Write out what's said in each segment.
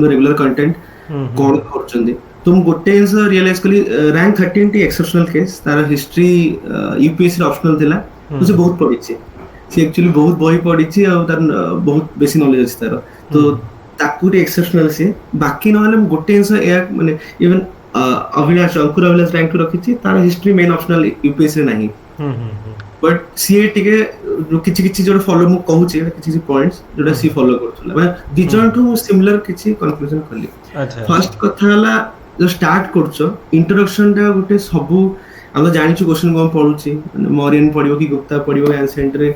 Regular content कौन करछंदी तुम गोटे जिनस रियलाइज कली रैंक 13 टी एक्सेप्शनल केस तार हिस्ट्री यूपीएससी ऑप्शनल थिला तो से बहुत पढ़ी सी एक्चुअली बहुत बही पढ़ी और तार बहुत बेसी नॉलेज अछि तार तो ताकू एक्सेप्शनल से बाकी नहले गोटे जिनस या माने इवन अभिलाष अंकुर अभिलाष रैंक रखी तार हिस्ट्री मेन ऑप्शनल यूपीएससी नहीं बट सी टिके किछि किछि जो फॉलो मु कहू छी किछि पॉइंट्स जोटा सी फॉलो करथला माने डिजन टू सिमिलर किछि कंक्लूजन करली फर्स्ट कथा हला जो स्टार्ट करछो इंट्रोडक्शन टा गोटे सबु हम जानि छु क्वेश्चन कोन पढु छी माने मौर्यन पढिबो कि गुप्ता पढिबो एंशिएंट रे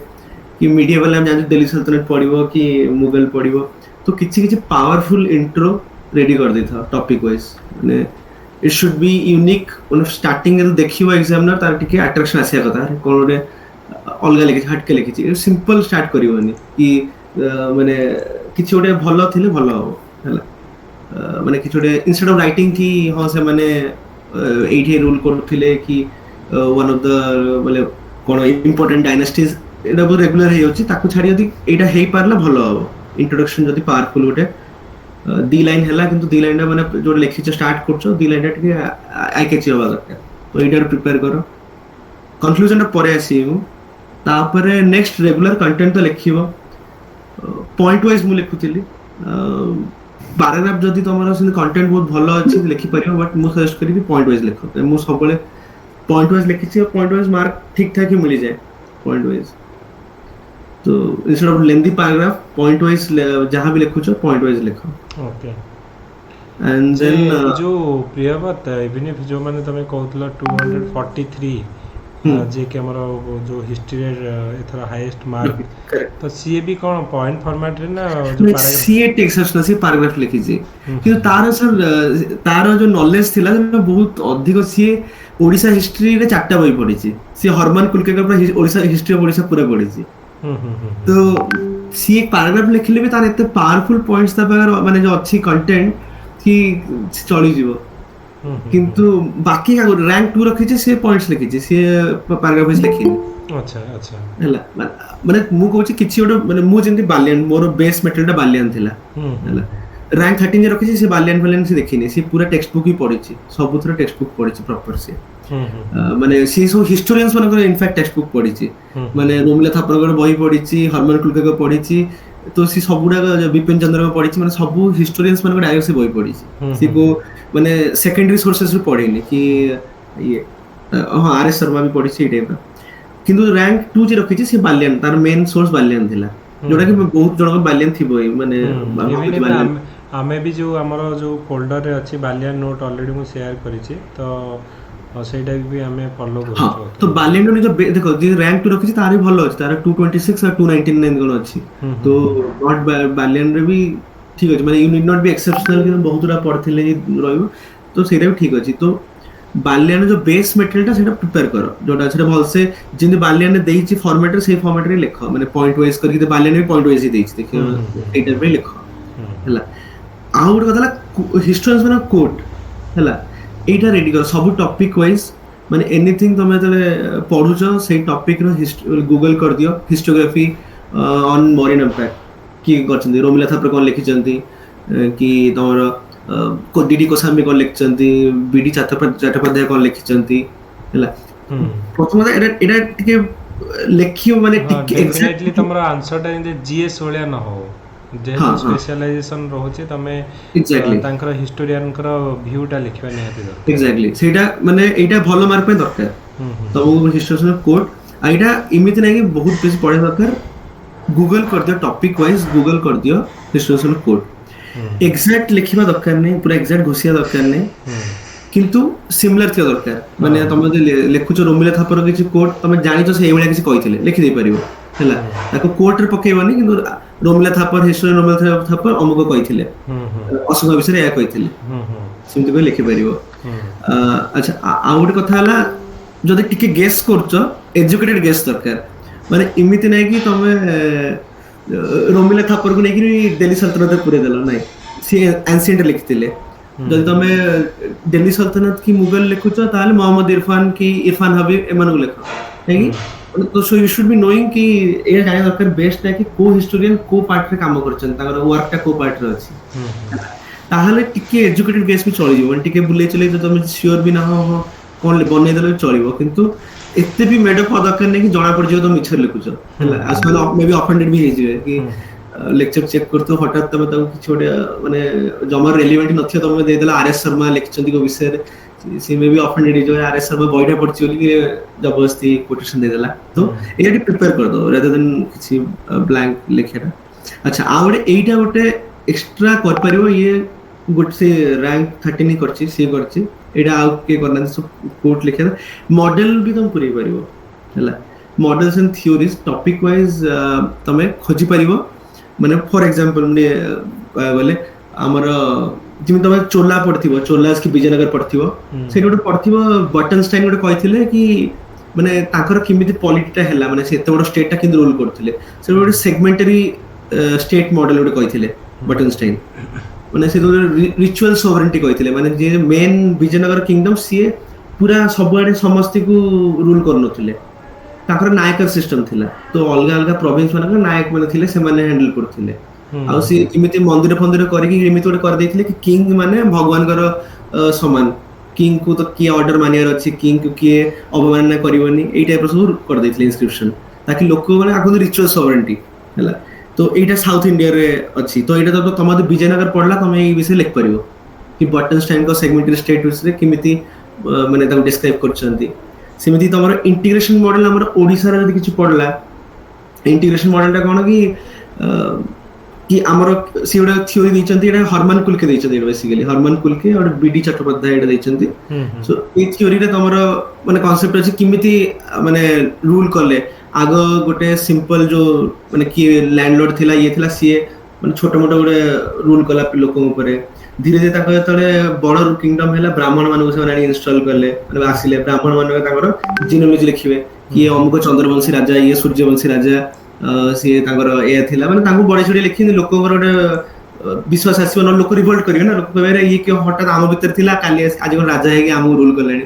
कि मीडिएवल हम जानि दिल्ली सल्तनत पढिबो कि मुगल पढिबो तो किछि किछि पावरफुल इंट्रो रेडी कर देथा टॉपिक वाइज माने it should be unique on starting रे देखिबो एग्जामिनर तार टिके अट्रैक्शन आसिया कथा कोन रे अलगा लिखि हट के लिखि सिंपल स्टार्ट करिवोनी कि माने किछि ओटे भलो थिले भलो हो हला माने किछि ओटे इंस्टेड ऑफ राइटिंग कि हां से माने 8 रूल करथिले कि वन ऑफ द माने कोन इंपोर्टेंट डायनेस्टीज एटा बहुत रेगुलर हे होची ताकू छाडी यदि एटा हेई पारला भलो हो इंट्रोडक्शन जदि पावरफुल ओटे दी लाइन हैला किंतु दी लाइन माने जो लिखि छ स्टार्ट करछो दी लाइन टिके आई कैच होबा दरकार तो एटा प्रिपेयर करो कंक्लूजन परे आसीबो तापरे नेक्स्ट रेगुलर कंटेंट तो लिखिबो पॉइंट वाइज मु लिखुतिली पैराग्राफ जदि तमरा से कंटेंट बहुत भलो अछि लिखि परियो बट मु सजेस्ट करी पॉइंट वाइज लिखो मु सबले पॉइंट वाइज लिखि छी पॉइंट वाइज मार्क ठीक ठाक ही मिल जाए पॉइंट वाइज तो instead of lengthy paragraph point wise जहां भी लिखो पॉइंट वाइज लिखो ओके एंड देन जो प्रियवत इवन इफ जो माने तमे कहतला 243 जे के हमर जो हिस्ट्री रे एथरा हाईएस्ट मार्क तो सीए भी कोन पॉइंट फॉर्मेट रे ना जो पैराग्राफ सीए टेक्स्ट से पैराग्राफ लिखि जे कि तार सर तार जो नॉलेज थिला बहुत अधिक सीए ओडिसा हिस्ट्री रे चारटा बही पढी छी सी हरमन कुलकेकर पर ओडिसा हिस्ट्री ऑफ ओडिसा पूरा पढी छी तो सी एक पैराग्राफ लिखले भी तार एते पावरफुल पॉइंट्स ता पागर माने जो अच्छी कंटेंट कि चली जीवो किंतु बाकी का रैंक 2 रखि छै से पॉइंट्स लिखि छै से पैराग्राफ वाइज लिखि अच्छा अच्छा हला माने मु कहू छी किछि ओडो माने मु जेंति बालियन मोर बेस मेटेरियल ता बालियन थिला हला रैंक 13 जे रखि छै से बालियन से देखिनी से पूरा टेक्स्ट बुक ही पढि छी सब थरा टेक्स्ट बुक पढि छी प्रॉपर से माने सी सो हिस्टोरियंस मानकर इनफैक्ट टेक्स्ट बुक पढि छी माने रोमिला थापरकर बही पढि छी हरमन कुलकेकर पढि छी तो सी सबुडा विपिन चंद्र को पढि छी माने सब हिस्टोरियंस मानकर डायरेक्ट से बही पढि छी सी को माने सेकेंडरी सोर्सेस भी पढिनी कि ये हां आरएस शर्मा भी पढि छी टाइप किंतु रैंक 2 जे रखि छी से बालियन तार मेन सोर्स बालियन थिला जोडा कि बहुत जण बालियन थिबो माने हमें भी जो हमरो जो फोल्डर रे अछि बालियन नोट ऑलरेडी मु शेयर करि छी तो सेटा भी हमें फॉलो करू हां तो बालियन जो देखो जे रैंक 2 रखि छी तार भी भलो अछि तार 226 और 299 कोन अछि तो नॉट बालियन रे भी ठीक अछि माने you need not be exceptional कि बहुत रा पढ़थिले रहइबो तो सेटा भी ठीक अछि तो बालियन जो बेस मटेरियल ता सेटा प्रिपेयर करो जोटा सेटा भल से जिंदे बालियन ने देई छी फॉर्मेट रे से फॉर्मेट रे लिखो माने पॉइंट वाइज करके तो बालियन में पॉइंट वाइज ही देई छी देखियो एटा पे लिखो हला आउट कथला हिस्टोरियंस माने कोट हला एटा रेडी कर सब टॉपिक वाइज माने एनीथिंग तमे तले पढुछो से टॉपिक रो गूगल कर दियो हिस्टोग्राफी ऑन मॉरियन एम्पायर की करछन्ती रोमिला थापर कोन लिखिचन्ती कि तमरो कोडीडी कोसामी कोन लिखिचन्ती बीडी चट्टोपाध्याय कोन लिखिचन्ती हला प्रथम एटा टिके लेखियो माने टिके एग्जैक्टली तमरो आंसर टा इन जीएस ओलिया न हो जे स्पेशलाइजेशन रहउचे तमे तांकर हिस्टोरियन कर व्यू टा लिखबा नै हेते एग्जैक्टली सेटा माने एटा भलो मार्क पे दरकार तो हिस्टोरियन कोड आइडा इमित नै कि बहुत बेसी पढे दरकार गूगल कर दियो टॉपिक वाइज गूगल कर दियो हिस्टोरियन कोड एग्जैक्ट लिखिबा दरकार नै पूरा एग्जैक्ट घोषिया दरकार नै किंतु सिमिलर थिया दरकार माने तमे लेखुचो रोमिला थापर किछि कोड तमे जानि तो से एवळा किछि कहिथिले लिखि दे परिबो हला ताको कोड रे पकेबानी किंतु रोमिला थापर हिस्टोरियन रोमिला थापर अमुक कहिथिले अशोक विषय या कहिथिले सिमति को लिखि परिबो अच्छा आउट कथा हला जदि टिके गेस करछो एजुकेटेड गेस दरकार माने इमिति नै कि तमे रोमिला थापर को नै कि दिल्ली सल्तनत पूरे देलो नै सी एंशिएंट लिखथिले जदि तमे दिल्ली सल्तनत की मुगल लिखुछो ताले मोहम्मद इरफान की इरफान हबीब एमन को लिखो है कि तो so you should be knowing कि ए जाय दरकार बेस्ट है कि को हिस्टोरियन को पार्ट रे काम करछन ताकर वर्क टा को पार्ट रे अछि ତାହେଲେ ଟିକେ ଏଜୁକେଟେଡ ଗେସ୍ ବି ଚଳିଯିବ, ମାନେ ଟିକେ ବୁଲେଇ ଚଲେଇ ତ ତମେ ସିଓର ବି ନା ହଁ କଣ ବନେଇଦେଲେ ଚଳିବ, କିନ୍ତୁ ଏତେ ବି ମେଡଅପ୍ ହବା ଦରକାର ନାହିଁ କି ଜଣା ପଡିଯିବ ତମେ ମିଛରେ ଲେଖୁଛ ହେଲା। ଆଉ ସେମାନେ ମେ ବି ଅଫେଣ୍ଡେଡ ବି ହେଇଯିବେ କି ଲେକ୍ଚର ଚେକ୍ କରୁଥିବ ହଠାତ୍ ତମେ ତାକୁ କିଛି ଗୋଟେ ମାନେ ଜମା ରେଲିଭେଣ୍ଟ ନଥିବ ତମେ ଦେଇଦେଲା ଆର୍.ଏସ୍. ଶର୍ମା ଲେଖିଛନ୍ତି କୋଉ ବିଷୟରେ, ସେ ମେ ବି ଅଫେଣ୍ଡେଡ ହେଇଯିବ ଆର୍.ଏସ୍. ଶର୍ମା ବହିଟା ପଢିଛି ବୋଲି ଜବରଦସ୍ତି କୋଟେସନ ଦେଇଦେଲା। ତ ଏଇଟା ଟିକେ ପ୍ରିପେୟାର କରିଦବ ରାଦର ଦେନ୍ କିଛି ବ୍ଲାଙ୍କ ଲେଖିବାଟା। ଆଚ୍ଛା ଆଉ ଗୋଟେ ଏଇଟା ଗୋଟେ ଏକ୍ସଟ୍ରା କରିପାରିବ, ଇଏ ଗୋଟେ ସେ ରାଙ୍କ 13 ହିଁ କରିଛି, ସିଏ କରିଛି ଏଇଟା, ଆଉ କିଏ କରିନାହାନ୍ତି ସବୁ କୋଟ ଲେଖିବା। ମଡେଲ ବି ତମେ ପୁରେଇ ପାରିବ ହେଲା, ମଡେଲ୍ସ ଆଣ୍ଡ ଥିଓରିଜ ଟପିକ ୱାଇଜ ତମେ ଖୋଜି ପାରିବ। ମାନେ ଫର ଏକ୍ସାମ୍ପଲ ମାନେ କହିବାକୁ ଗଲେ ଆମର ଯେମିତି ତମେ ଚୋଲା ପଢିଥିବ, ଚୋଲାସ କି ବିଜୟନଗର ପଢିଥିବ, ସେଇଠି ଗୋଟେ ପଢିଥିବ ବଟନଷ୍ଟାଇନ ଗୋଟେ କହିଥିଲେ କି ମାନେ ତାଙ୍କର କେମିତି ପଲିଟିଟା ହେଲା, ମାନେ ସେ ଏତେ ବଡ ଷ୍ଟେଟଟା କେମିତି ରୁଲ କରୁଥିଲେ, ସେଟା ଗୋଟେ ସେଗମେଣ୍ଟାରୀ ଷ୍ଟେଟ ମଡେଲ ଗୋଟେ କହିଥିଲେ ବଟନଷ୍ଟାଇନ। ମାନେ ସେ ରିଚୁଆଲ ସୋଭରେଣ୍ଟି କହିଥିଲେ, ମାନେ ଯିଏ ମେନ୍ ବିଜୟନଗର କିଙ୍ଗଡମ ସିଏ ପୁରା ସବୁଆଡେ ସମସ୍ତଙ୍କୁ ରୁଲ କରୁନଥିଲେ, ତାଙ୍କର ନାୟକ ସିଷ୍ଟମ ଥିଲା, ତ ଅଲଗା ଅଲଗା ପ୍ରୋଭିନ୍ସ ମାନଙ୍କର ନାୟକ ମାନେ ଥିଲେ, ସେମାନେ ହ୍ୟାଣ୍ଡେଲ କରୁଥିଲେ। ଆଉ ସିଏ ଏମିତି ମନ୍ଦିର ଫନ୍ଦିର କରିକି ଏମିତି ଗୋଟେ କରିଦେଇଥିଲେ କି କିଙ୍ଗ ମାନେ ଭଗବାନଙ୍କର ସମାନ, କିଙ୍ଗ କୁ ତ କିଏ ଅର୍ଡର ମାନିବାର ଅଛି, କିଙ୍ଗ କୁ କିଏ ଅବମାନନା କରିବନି, ଏଇ ଟାଇପର ସବୁ କରିଦେଇଥିଲେ ଇନସ୍କ୍ରିପସନ, ତାକି ଲୋକମାନେ ଆଗରୁ ରିଚୁଆଲ ସୋଭରେଣ୍ଟି ହେଲା। ତ ଏଇଟା ସାଉଥ ଇଣ୍ଡିଆରେ ଅଛି, ତ ଏଇଟା ତମେ ବିଜୟନଗର ପଢିଲା ତମେ ଏଇ ବିଷୟରେ ଲେଖିପାରିବ କି ବଟନଷ୍ଟାଇନଙ୍କ ସେଗମେଣ୍ଟାରୀ ଷ୍ଟେଟ ବିଷୟରେ କେମିତି ମାନେ ତାକୁ ଡେସ୍କ୍ରାଇବ କରିଛନ୍ତି। ସେମିତି ତମର ଇଣ୍ଟିଗ୍ରେସନ ମଡେଲ ଆମର ଓଡିଶାରେ ଯଦି କିଛି ପଡିଲା, ଇଣ୍ଟିଗ୍ରେସନ ମଡେଲଟା କଣ କି ଆମର ସେ ଗୋଟେ ଥିଓରି ଦେଇଛନ୍ତି, ଏଇଟା ହରମାନ କୁଲକେ ଦେଇଛନ୍ତି, ବେସିକାଲି ହରମାନ କୁଲକେ ଆଉ ବିଡି ଚଟ୍ଟୋପାଧ୍ୟାୟ ଏଇଟା ଦେଇଛନ୍ତି। ସୋ ଏଇ ଥିଓରିରେ ତମର ମାନେ କନସେପ୍ଟ ଅଛି କେମିତି ମାନେ ରୁଲ କଲେ। ଆଗ ଗୋଟେ ସିମ୍ପଲ ଯୋଉ ମାନେ କିଏ ଲ୍ୟାଣ୍ଡଲର୍ଡ ଥିଲା ଇଏ ଥିଲା, ସିଏ ମାନେ ଛୋଟ ମୋଟ ଗୋଟେ ରୁଲ କଲା ଲୋକଙ୍କ ଉପରେ। ଧୀରେ ଧୀରେ ତାଙ୍କ ଯେତେବେଳେ ବଡ କିଙ୍ଗଡମ ହେଲା, ବ୍ରାହ୍ମଣ ମାନଙ୍କୁ ସେମାନେ ଆଣି ଇନଷ୍ଟଲ କଲେ, ମାନେ ଆସିଲେ ବ୍ରାହ୍ମଣ ମାନଙ୍କ ତାଙ୍କର ଜିନୋଲଜି ଲେଖିବେ, କିଏ ଅମୁକ ଚନ୍ଦ୍ରବଂଶୀ ରାଜା, ଇଏ ସୂର୍ଯ୍ୟବଂଶୀ ରାଜା, ସିଏ ତାଙ୍କର ଏଇଆ ଥିଲା, ମାନେ ତାଙ୍କୁ ବଢେଇ ଚଢେଇ ଲେଖିଛନ୍ତି, ଲୋକଙ୍କର ଗୋଟେ ବିଶ୍ୱାସ ଆସିବ, ନହେଲେ ଲୋକ ରିଭୋଲ୍ଟ କରିବେ ନା, ଲୋକ କହିବେ ଇଏ କିଏ ହଠାତ୍ ଆମ ଭିତରେ ଥିଲା, କାଲି ଆଜି ଗୋଟେ ରାଜା ହେଇକି ଆମକୁ ରୁଲ କଲେଣି।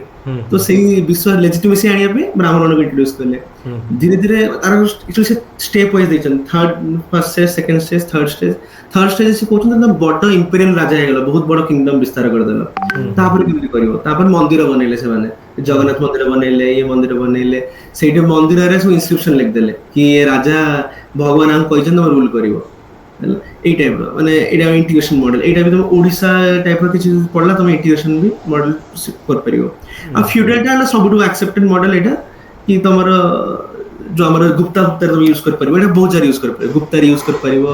ତ ସେଇ ବିଶ୍ୱାସ ଲେଜିଟିମେସି ଆଣିବା ପାଇଁ ବ୍ରାହ୍ମଣ ମାନଙ୍କୁ ଇଣ୍ଟ୍ରୋଡ୍ୟୁସ କଲେ। ଧୀରେ ଧୀରେ ତାର ଷ୍ଟେପ ୱାଇଜ ଦେଇଛନ୍ତି, first stage, second stage, third stage. Third stage ସେ କହୁଛନ୍ତି ବଡ ଇମ୍ପେରିଆଲ ରାଜା ହେଇଗଲା, ବହୁତ ବଡ କିଙ୍ଗଡମ ବିସ୍ତାର କରିଦେଲ, ତାପରେ କେମିତି କରିବ? ତାପରେ ମନ୍ଦିର ବନେଇଲେ ସେମାନେ, ଜଗନ୍ନାଥ ମନ୍ଦିର ବନେଇଲେ, ଇଏ ମନ୍ଦିର ବନେଇଲେ, ସେଇଠି ମନ୍ଦିରରେ ସବୁ ଇନସ୍କ୍ରିପସନ ଲେଖିଦେଲେ କି ଏ ରାଜା ଭଗବାନ ଆମକୁ କହିଛନ୍ତି ତମେ ରୁଲ କରିବ ହେଲା। ଏଇ ଟାଇପର ମାନେ ଏଇଟା ଇଣ୍ଟିଗ୍ରେସନ ମଡେଲ। ଏଇଟା ବି ତମେ ଓଡିଶା ଟାଇପର କିଛି ପଡିଲା ତମେ ଇଣ୍ଟିଗ୍ରେସନ ବି ମଡେଲ କରିପାରିବ। ଆଉ ଫ୍ୟୁଡାଲଟା ହେଲା ସବୁଠୁ ଆକ୍ସେପ୍ଟେଡ ମଡେଲ, ଏଇଟା କି ତମର ଯୋଉ ଆମର ଗୁପ୍ତା ତମେ ୟୁଜ କରିପାରିବ, ଏଇଟା ବହୁତ ଜାଗାରେ ୟୁଜ କରିପାରିବ, ଗୁପ୍ତାରେ ୟୁଜ କରିପାରିବ,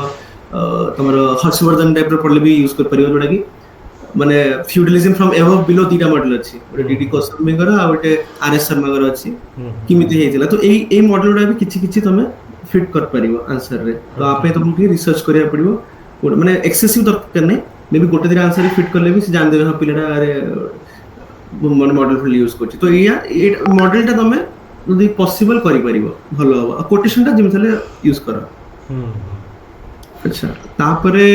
ତମର ହର୍ଷବର୍ଦ୍ଧନ ଟାଇପର ପଢିଲେ ବି ୟୁଜ କରିପାରିବ, ଯୋଉଟା କି ମାନେ ଫ୍ୟୁଡାଲିଜମ ଫ୍ରମ ଏଭବ ବିଲୋ ଦିଟା ମଡେଲ ଅଛି, ଗୋଟେ ଡିଡି କୋସମ୍ବିଙ୍କର ଆଉ ଗୋଟେ ଆର୍.ଏସ୍. ଶର୍ମାଙ୍କର ଅଛି, କେମିତି ହେଇଥିଲା। ତ ଏଇ ମଡେଲ ଗୁଡା ବି କିଛି କିଛି ତମେ ଫିଟ୍ କରିପାରିବ ଆନ୍ସରରେ। ତ ଆ ପାଇଁ ତମକୁ ଟିକେ ରିସର୍ଚ୍ଚ କରିବାକୁ ପଡିବ, ମାନେ ଏକ୍ସେସିଭ ଦରକାର ନାହିଁ, ମେ ବି ଗୋଟେ ଦିନ ଆନ୍ସର ଫିଟ୍ କଲେ ବି ସେ ଜାଣିଦେବେ ହଁ ପିଲାଟା ମାନେ ମଡେଲ ଫୁଲ ୟୁଜ କରୁଛି। ତ ଏଇଆ ମଡେଲଟା ତମେ ଯଦି ପସିବଲ କରିପାରିବ ଭଲ ହବ, ଆଉ କୋଟେସନଟା ଯେମିତି ହେଲେ ୟୁଜ କର। ଆଚ୍ଛା ତାପରେ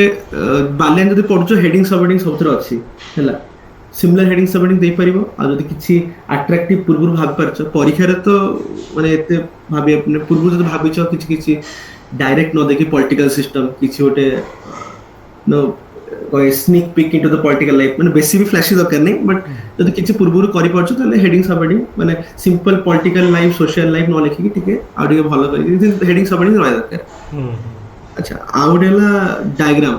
ବାଲିଆନ ଯଦି ପଢୁଛ, ହେଡିଙ୍ଗ ସବ ହେଡିଙ୍ଗ ସବୁଥିରେ ଅଛି ହେଲା, ସିମିଲାର ହେଡିଙ୍ଗ ସବ ହେଡିଙ୍ଗ ଦେଇପାରିବ। ଆଉ ଯଦି କିଛି ଆଟ୍ରାକ୍ଟିଭ ପୂର୍ବରୁ ଭାବି ପାରିଛ, ପରୀକ୍ଷାରେ ତ ମାନେ ଏତେ ଭାବିବା ପୂର୍ବରୁ ଯଦି ଭାବିଛ କିଛି କିଛି ଡାଇରେକ୍ଟ ନ ଦେଖି ପଲିଟିକାଲ ସିଷ୍ଟମ କିଛି ଗୋଟେ ସ୍ନିକ୍ ପିକ୍ ଇନଟୁ ଦ ପଲିଟିକାଲ ଲାଇଫ, ମାନେ ବେଶୀ ବି ଫ୍ଲାସି ଦରକାର ନାହିଁ, ବଟ୍ ଯଦି କିଛି ପୂର୍ବରୁ କରିପାରୁଛ ତାହେଲେ ହେଡିଙ୍ଗ ସବ ହେଡିଙ୍ଗ ମାନେ simple political life, social life ନ ଲେଖିକି ଟିକେ ଆଉ ଟିକେ ଭଲ କରିକି ହେଡିଙ୍ଗ ସବ ହେଡିଙ୍ଗ ରହିବା ଦରକାର। ଆଚ୍ଛା ଆଉ ଗୋଟେ ହେଲା ଡାଇଗ୍ରାମ।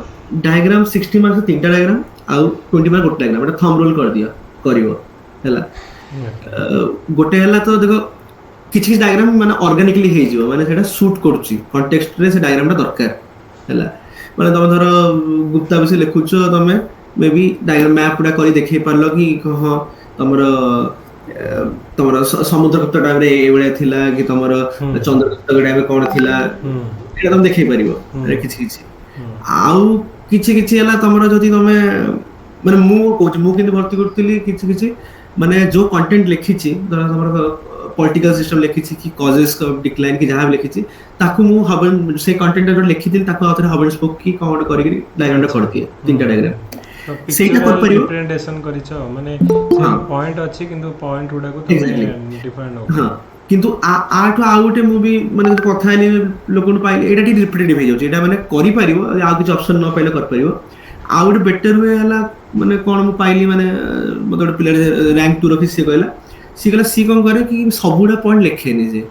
ଡାଇଗ୍ରାମ 60 ମାର୍କ 3ଟା ଡାଇଗ୍ରାମ ଆଉ 20 ମାର୍କ ଗୋଟେ ଡାଇଗ୍ରାମ, ଗୋଟେ ଥମ୍ବ ରୁଲ କରିବ ହେଲା। ଗୋଟେ ହେଲା ତ ଦେଖ କିଛି କିଛି ଡାଇଗ୍ରାମ ମାନେ ଅର୍ଗାନିକଲି ହେଇଯିବ, ମାନେ ସେଟା ସୁଟ୍ କରୁଛି କଣ୍ଟେକ୍ସଟରେ, ସେ ଡାଇଗ୍ରାମଟା ଦରକାର ହେଲା। ମାନେ ତମେ ଧର ଗୁପ୍ତା ବିଷୟ ଲେଖୁଛ, ତମେ ମେ ବି ଡାଇଗ୍ରାମ ମ୍ୟାପ ଗୁଡା କରି ଦେଖେଇ ପାରିଲ କି ହଁ ତମର ସମୁଦ୍ରଗୁପ୍ତ ଟାଇମରେ ଏଇଭଳିଆ ଥିଲା, କି ତମର ଚନ୍ଦ୍ରଗୁପ୍ତ ଟାଇମରେ କଣ ଥିଲା, ସେଇଟା ତମେ ଦେଖେଇ ପାରିବ କିଛି କିଛି। ଆଉ କିଛି କିଛି ହେଲା ତମର ଯଦି ତମେ ମାନେ ମୁଁ କହୁଛି ମୁଁ କିନ୍ତୁ ଭର୍ତ୍ତି କରୁଥିଲି କିଛି କିଛି ମାନେ ଯୋଉ କଣ୍ଟେଣ୍ଟ ଲେଖିଛି, ଧର ତମର ପଲିଟିକାଲ ସିଷ୍ଟମ ଲେଖିଛି କି କଜେସ୍ ଅଫ ଡିକ୍ଲାଇନ କି ଯାହା ବି ଲେଖିଛି, ତାକୁ ମୁଁ ସେଇ କଣ୍ଟେଣ୍ଟ ଲେଖିଥିଲି, ତାକୁ ଆଉ ଥରେ ହବନ ସ୍ପୋକ୍ କି କଣ ଗୋଟେ କରିକି ଡାଇଗ୍ରାମଟା କରିଦିଏ, 3ଟା ଡାଇଗ୍ରାମ ସେଇଟା କରିପାରିବ। ରିପ୍ରେଜେଣ୍ଟେସନ କରିଛ, ମାନେ ସେ ପଏଣ୍ଟ ଅଛି କିନ୍ତୁ ପଏଣ୍ଟ ଗୁଡାକୁ ତମେ ଡିଫାଇନ୍ ହଁ କିନ୍ତୁ ଆଠୁ ଆଉ ଗୋଟେ ମୁଁ ବି ମାନେ କଥା ହେଲି ଲୋକଙ୍କୁ ପାଇଲି, ଏଇଟା ଟିକେ ରିପିଟେଟିଭ ହେଇଯାଉଛି, ଏଇଟା ମାନେ କରିପାରିବ ଆଉ କିଛି ଅପସନ ନ ପାଇଲେ କରିପାରିବ। ଆଉ ଗୋଟେ ବେଟର ୱେ ହେଲା ମାନେ କଣ ମୁଁ ପାଇଲି ମାନେ ମତେ ଗୋଟେ ପିଲା ରାଙ୍କ 2 ରଖି ସିଏ କହିଲା ସିଏ କଣ କରେ କି ସବୁଟା ପଏଣ୍ଟ ଲେଖେନି ଯେ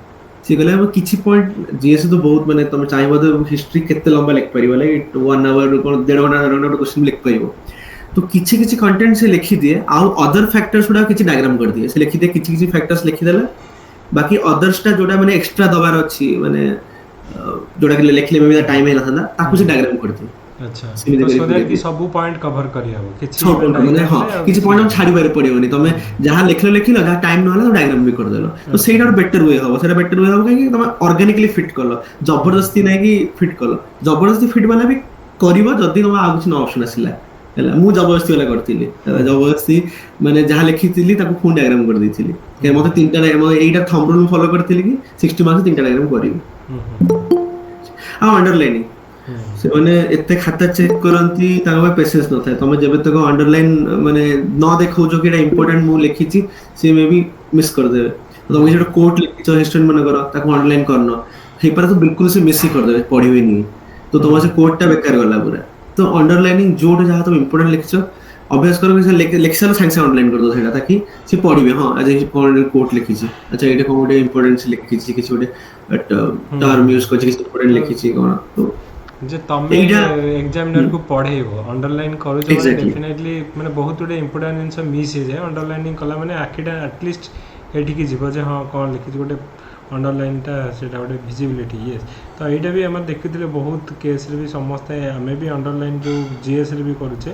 ସିଏ କହିଲା କିଛି ପଏଣ୍ଟ ଜିଏସ୍ ତ ବହୁତ ମାନେ ତମେ ଚାହିଁବ ତ ହିଷ୍ଟ୍ରି କେତେ ଲମ୍ବା ଲେଖିପାରିବ ଲାଇକ୍ 1 ଆୱାର କଣ 1.5 ଘଣ୍ଟା ଗୋଟେ କ୍ୱେଶ୍ଚନ ଲେଖିପାରିବ ତ କିଛି କିଛି କଣ୍ଟେଣ୍ଟ ସେ ଲେଖିଦିଏ ଆଉ ଅଦର ଫ୍ୟାକ୍ଟର୍ସ ଗୁଡା କିଛି ଡାଇଗ୍ରାମ କରିଦିଏ ସେ ଲେଖିଦିଏ କିଛି କିଛି ଫ୍ୟାକ୍ଟର୍ସ ଲେଖିଦେଲା ବାକି ଅଦର୍ସଟା ଯୋଉଟା ମାନେ ଏକ୍ସଟ୍ରା ଦବାର ଅଛି ମାନେ ଯୋଉଟା କି ଲେଖିଲେ ବି ଟାଇମ ହେଇନଥାନ୍ତା ତାକୁ ସେ ଡାଇଗ୍ରାମ କରିଦିଏ ଆଚ୍ଛା ସେମିତି ତ କରି ସୋ ପୁରେଇ ଦ୍ୟାଟ୍ କି ଦିଏ ସବୁ ପଏଣ୍ଟ କଭର କରିହବ କିଛି ସବୁ point ମାନେ ହଁ ଡାଇଗ୍ରାମରେ ଆଉ କିଛି ପଏଣ୍ଟ ଆମେ ଛାଡିବାରେ ପଡିବନି ତମେ ଯାହା ଲେଖିଲ ଯାହା ଟାଇମ ନହେଲା ତ ଡାଇଗ୍ରାମ ବି କରିଦେଲ ତ ସେଇଟା ଗୋଟେ ବେଟର ୱେ ହବ ସେଇଟା ବେଟର ୱେ ହବ କାହିଁକି ତମେ ଅର୍ଗାନିକଲି ଫିଟ୍ କଲ ଜବରଦସ୍ତି ନାଇଁ କି ଫିଟ୍ କଲ ଜବରଦସ୍ତି ଫିଟ୍ ବାଲା ବି କରିବ ଯଦି ତମେ ଆଉ କିଛି ନ ଅପସନ ଆସିଲା ହେଲା ମୁଁ ଜବରଦସ୍ତି ବାଲା କରିଥିଲି ଜବରଦସ୍ତି ମାନେ ଯାହା ଲେଖିଥିଲି ତାକୁ ଫୁଣି ଡାଇଗ୍ରାମ କରିଦେଇଥିଲି ମତେ ତିନିଟା ଏଇଟା ଥମ୍ବ ରୁଲ ଫଲୋ କରିଥିଲି କି 60 ମାର୍କ 3ଟା ଡାଇଗ୍ରାମ କରିବି ଆଉ ଅଣ୍ଡରଲାଇନିଂ ସେମାନେ ଏତେ ଖାତା ଚେକ୍ କରନ୍ତି ତାଙ୍କ ପାଇଁ ପେସେନ୍ସ ନଥାଏ ତମେ ଯେବେ ତକ ଅଣ୍ଡରଲାଇନ ମାନେ ନ ଦେଖଉଛ କି ଏଇଟା ଇମ୍ପୋର୍ଟାଣ୍ଟ ମୁଁ ଲେଖିଛି ସେ ମେ ବି ମିସ୍ କରିଦେବେ ତମେ କିଛି ଗୋଟେ କୋଟ ଲେଖିଛ ହିଷ୍ଟ୍ରି ମନେକର ତାକୁ ଅଣ୍ଡରଲାଇନ କରିନ ହେଇପାରେ ତ ବିଲକୁଲ ସେ ମିସ୍ ହିଁ କରିଦେବେ ପଢିବେନି ତ ତମର ସେ କୋଟଟା ବେକାର ଗଲା ପୁରା ତ ଅଣ୍ଡରଲାଇନିଂ ଯୋଉଟା ଯାହା ତମେ ଇମ୍ପୋର୍ଟାଣ୍ଟ ଲେଖିଛ ଅଭ୍ୟାସ କର କି ଲେଖି ସାରିଲା ସାଙ୍ଗେ ସାଙ୍ଗେ ଅଣ୍ଡରଲାଇନ କରିଦବ ସେଇଟା ତାକି ସେ ପଢିବେ ହଁ ଆଜି କଣ କୋଟ ଲେଖିଛି ଆଚ୍ଛା ଏଇଟା କଣ ଗୋଟେ ଇମ୍ପୋର୍ଟାଣ୍ଟ ଲେଖିଛି କିଛି ଗୋଟେ ଟର୍ମ ୟୁଜ କରିଛି କିଛି ଇମ୍ପୋର୍ଟାଣ୍ଟ ଲେଖିଛି କଣ ତ ଯେ ତମେ ଏଇଟା ଏକ୍ସାମିନରକୁ ପଢେଇବ ଅଣ୍ଡରଲାଇନ୍ କରୁଛ ମାନେ ଏକ୍ସାକ୍ଟଲି ଡେଫିନେଟଲି ମାନେ ବହୁତ ଗୁଡ଼େ ଇମ୍ପୋର୍ଟାଣ୍ଟ ଜିନିଷ ମିସ୍ ହେଇଯାଏ ଅଣ୍ଡରଲାଇନିଂ କଲା ମାନେ ଆଖିଟା ଆଟଲିଷ୍ଟ ଏଠିକି ଯିବ ଯେ ହଁ କ'ଣ ଲେଖିଛି ଗୋଟେ ଅଣ୍ଡରଲାଇନ୍ଟା ସେଇଟା ଗୋଟେ ଭିଜିବିଲିଟି ୟେସ୍ ତ ଏଇଟା ବି ଆମେ ଦେଖିଥିଲେ ବହୁତ କେସ୍ରେ ବି ସମସ୍ତେ ଆମେ ବି ଅଣ୍ଡରଲାଇନ୍ ଯେଉଁ ଜିଏସ୍ରେ ବି କରୁଛେ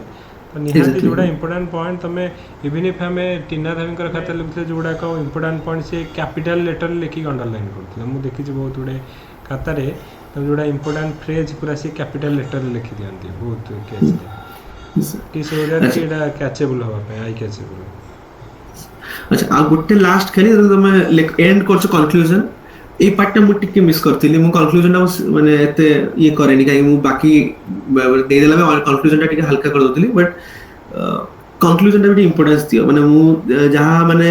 ତ ନିହାତି ଯେଉଁଟା ଇମ୍ପୋର୍ଟାଣ୍ଟ ପଏଣ୍ଟ ତମେ ଇଭିନ୍ ଇଫ୍ ଆମେ ଟିନା ଦେବୀଙ୍କର ଖାତା ଲେଖୁଥିଲେ ଯେଉଁଗୁଡ଼ାକ ଇମ୍ପୋର୍ଟାଣ୍ଟ ପଏଣ୍ଟ ସେ କ୍ୟାପିଟାଲ ଲେଟରରେ ଲେଖିକି ଅଣ୍ଡରଲାଇନ୍ କରୁଥିଲେ ମୁଁ ଦେଖିଛି ବହୁତ ଗୁଡ଼େ ଖାତାରେ ତ ଯେଉଁଟା ଇମ୍ପୋର୍ଟାଣ୍ଟ ଫ୍ରେଜ୍ ପୁରା ସେ କ୍ୟାପିଟାଲ ଲେଟରରେ ଲେଖିଦିଅନ୍ତି ବହୁତ କେସ୍ରେ କି ସୋ ଦ୍ୟାଟ୍ କି ଏଇଟା କ୍ୟାଚେବୁଲ୍ ହେବା ପାଇଁ ଆଇ କ୍ୟାଚେବୁଲ୍ ଆଚ୍ଛା ଆଉ ଗୋଟେ ଲାଷ୍ଟ ଖାଲି ତମେ ଏଣ୍ଡ କରୁଛ କନକ୍ଲୁଜନ ଏଇ ପାର୍ଟଟା ମୁଁ ଟିକେ ମିସ୍ କରିଥିଲି ମୁଁ କନକ୍ଲୁଜନଟା ମାନେ ଏତେ ଇଏ କରେନି କାହିଁକି ମୁଁ ବାକି ଦେଇଦେଲା ବେଳେ କନକ୍ଲୁଜନଟା ଟିକେ ହାଲକା କରିଦେଉଥିଲି ବଟ୍ କନକ୍ଲୁଜନଟା ବି ଟିକେ ଇମ୍ପୋର୍ଟାନ୍ସ ଦିଅ ମାନେ ମୁଁ ଯାହା ମାନେ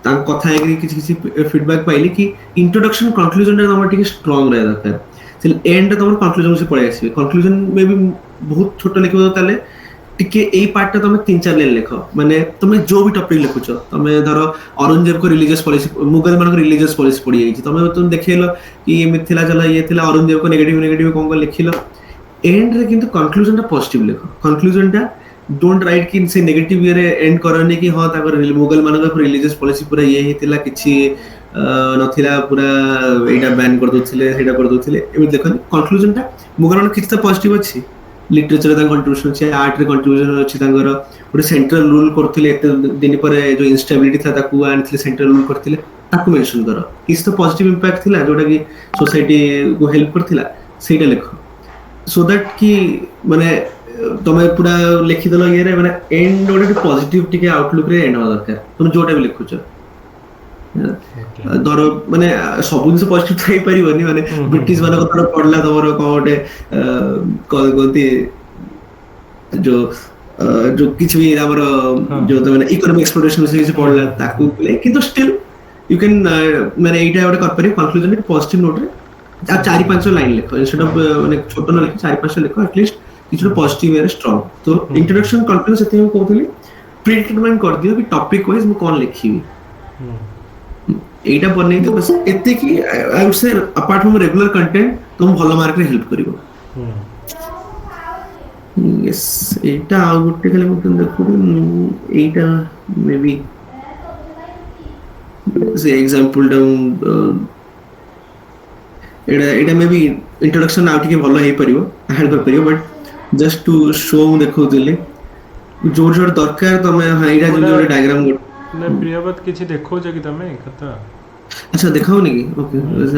ତାଙ୍କ କଥା ହେଇକି କିଛି କିଛି ଫିଡବ୍ୟାକ୍ ପାଇଲି କି ଇଣ୍ଟ୍ରୋଡକ୍ସନ କନକ୍ଲୁଜନଟା ତମର ଟିକେ ଷ୍ଟ୍ରଙ୍ଗ ରହିବା ଦରକାର ସେ ଏଣ୍ଡରେ ତମର କନକ୍ଲୁଜନ ସେ ପଳେଇ ଆସିବେ କନକ୍ଲୁଜନ ମେ ବି ବହୁତ ଛୋଟ ଲେଖିବ ତାହେଲେ ଟିକେ ଏଇ ପାର୍ଟଟା ତମେ 3-4 ଲାଇନ୍ ଲେଖ ମାନେ ତମେ ଯୋଉ ବି ଟପିକ ଲେଖୁଛ ତମେ ଧର ଔରଙ୍ଗଜେବଙ୍କ ରିଲିଜିୟସ୍ ପଲିସି ମୁଗଲ ମାନଙ୍କ ରିଲିଜିୟସ୍ ପଲିସି ପଡିଯାଇଛି ତମେ ଦେଖେଇଲ କି ଏମିତି ଥିଲା ଚାଲ ଇଏ ଥିଲା ଔରଙ୍ଗଜେବଙ୍କ ନେଗେଟିଭ କଣ ଲେଖିଲ ଏଣ୍ଡରେ କିନ୍ତୁ କନକ୍ଲୁଜନଟା ପଜିଟିଭ ଲେଖ କନକ୍ଲୁଜନଟା ଡୋଣ୍ଟ ରାଇଟ୍ କି ସେ ନେଗେଟିଭ ଇଏରେ ଏଣ୍ଡ କରନି କି ହଁ ତାଙ୍କର ମୁଗଲ ମାନଙ୍କ ରିଲିଜିୟସ୍ ପଲିସି ପୁରା ଇଏ ହେଇଥିଲା କିଛି ନଥିଲା ପୁରା ଏଇଟା ବ୍ୟାନ୍ କରିଦଉଥିଲେ ସେଇଟା କରିଦଉଥିଲେ ଏମିତି ଦେଖନ୍ତି କନକ୍ଲୁଜନଟା ମୁଗଲ ମାନଙ୍କ କିଛି ତ ପଜିଟିଭ ଅଛି लिटरेचर कंट्रीब्यूशन अच्छे आर्ट रे कंट्रीब्यूशन अच्छे तांगर ଗୋଟେ ସେଣ୍ଟ୍ରାଲ ରୁଲ କରୁଥିଲେ ଏତେ ଦିନ ପରେ ଯୋଉ ଇନଷ୍ଟାବିଲିଟି ଥିଲା ତାକୁ ଆଣିଥିଲେ ସେଣ୍ଟ୍ରାଲ ରୁଲ କରିଥିଲେ ତାକୁ ମେନସନ କର କିଛି ତ ପଜିଟିଭ ଇମ୍ପାକ୍ଟ ଥିଲା ଯୋଉଟା କି सोसाइटी को हेल्प करथिला ସେଇଟା ଲେଖ ସୋ ଦ୍ୟାଟ କି ମାନେ ତମେ ପୁରା ଲେଖିଦେଲ ଇଏରେ ମାନେ ଏଣ୍ଡ ଗୋଟେ ପଜିଟିଭ ଟିକେ ଆଉଟଲୁକ ରେ ଏଣ୍ଡ ହବା ଦରକାର ତମେ ଯୋଉଟା ବି ଲେଖୁଛ ଧର ମାନେ ସବୁ ଜିନିଷ ପଜିଟିଭ ହେଇପାରିବନି ମାନେ ବ୍ରିଟିଶ ମାନଙ୍କ କଥା ପଢିଲା ତମର କଣ ଗୋଟେ କଣ କହନ୍ତି जो किसी भी ଆମର जो ତମେ ଇକୋନୋମିକ ଏକ୍ସପ୍ଲୋରେସନ ସେ କିଛି ପଢିଲା ତାକୁ କିନ୍ତୁ ଷ୍ଟିଲ୍ यू कैन ମାନେ ଏଇଟା ଗୋଟେ କରିପାରିବ କନକ୍ଲୁଜନ ପଜିଟିଭ ନୋଟରେ ଆଉ 4-5 ଲାଇନ ଲେଖ ଇନଷ୍ଟେଡ ଅଫ ମାନେ ଛୋଟ ନ ଲେଖ 4-5 ଲେଖ ଆଟଲିଷ୍ଟ କିଛି ଗୋଟେ ପଜିଟିଭ ୱେରେ ଷ୍ଟ୍ରଙ୍ଗ ତ ଇଣ୍ଟ୍ରୋଡକ୍ସନ କନକ୍ଲୁଜନ ସେଥିପାଇଁ ମୁଁ କହୁଥିଲି ପ୍ରିଡିଟରମାଇନ କରିଦିଅ କି ଟପିକ ୱାଇଜ ମୁଁ କଣ ଲେଖିବି এইটা বনেইতে বাস এତିକି I would say apart from regular content তুমি ভালো মার্করে হেল্প করিব यस এইটা আর ଗୋଟେ খালি মত দেখুন এইটা মেবি সে এক্সাম্পলটা এটা এটা মেবি ইন্ট্রোডকশন আর ଟିକେ ଭଲ ହେଇପାରିବ ଆଡ କରି ପରିବ ବଟ ଜଷ୍ଟ ଟୁ ଶୋ ମୁଁ ଦେଖଉଥିଲି ଯୋର ଯୋର ଦରକାର ତମେ ହାଇରା ଯେମିତି ଗୋଟେ ଡାଇଗ୍ରାମ ନା ପ୍ରିୟବତ କିଛି ଦେଖଉଛ କି ତମେ କଥା अच्छा दिखाओ नहीं ओके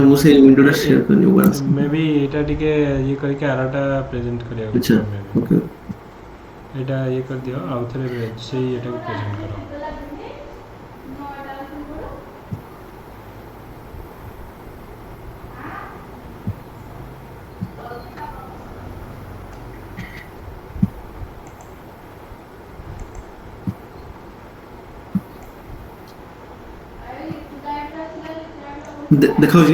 मुझे विंडोज शेयर करनी होगा मे बी एटा टिके ये करके आराटा प्रेजेंट करिया अच्छा ओके एटा ये कर दियो आउ थरे से एटा को प्रेजेंट करो दिखाओ जी